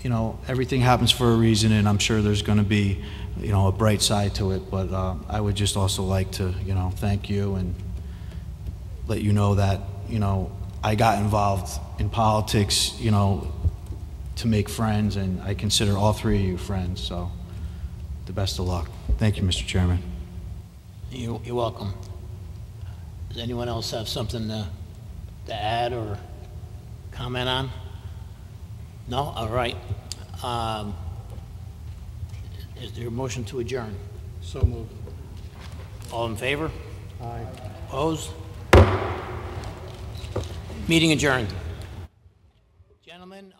you know, everything happens for a reason, and I'm sure there's going to be, you know, a bright side to it. But I would just also like to, you know, thank you and let you know that, you know, I got involved in politics, you know, to make friends, and I consider all three of you friends. So, the best of luck. Thank you, Mr. Chairman. You're welcome. Does anyone else have something to add or comment on? No? All right. Is there a motion to adjourn? So moved. All in favor? Aye. Opposed? Meeting adjourned. Gentlemen,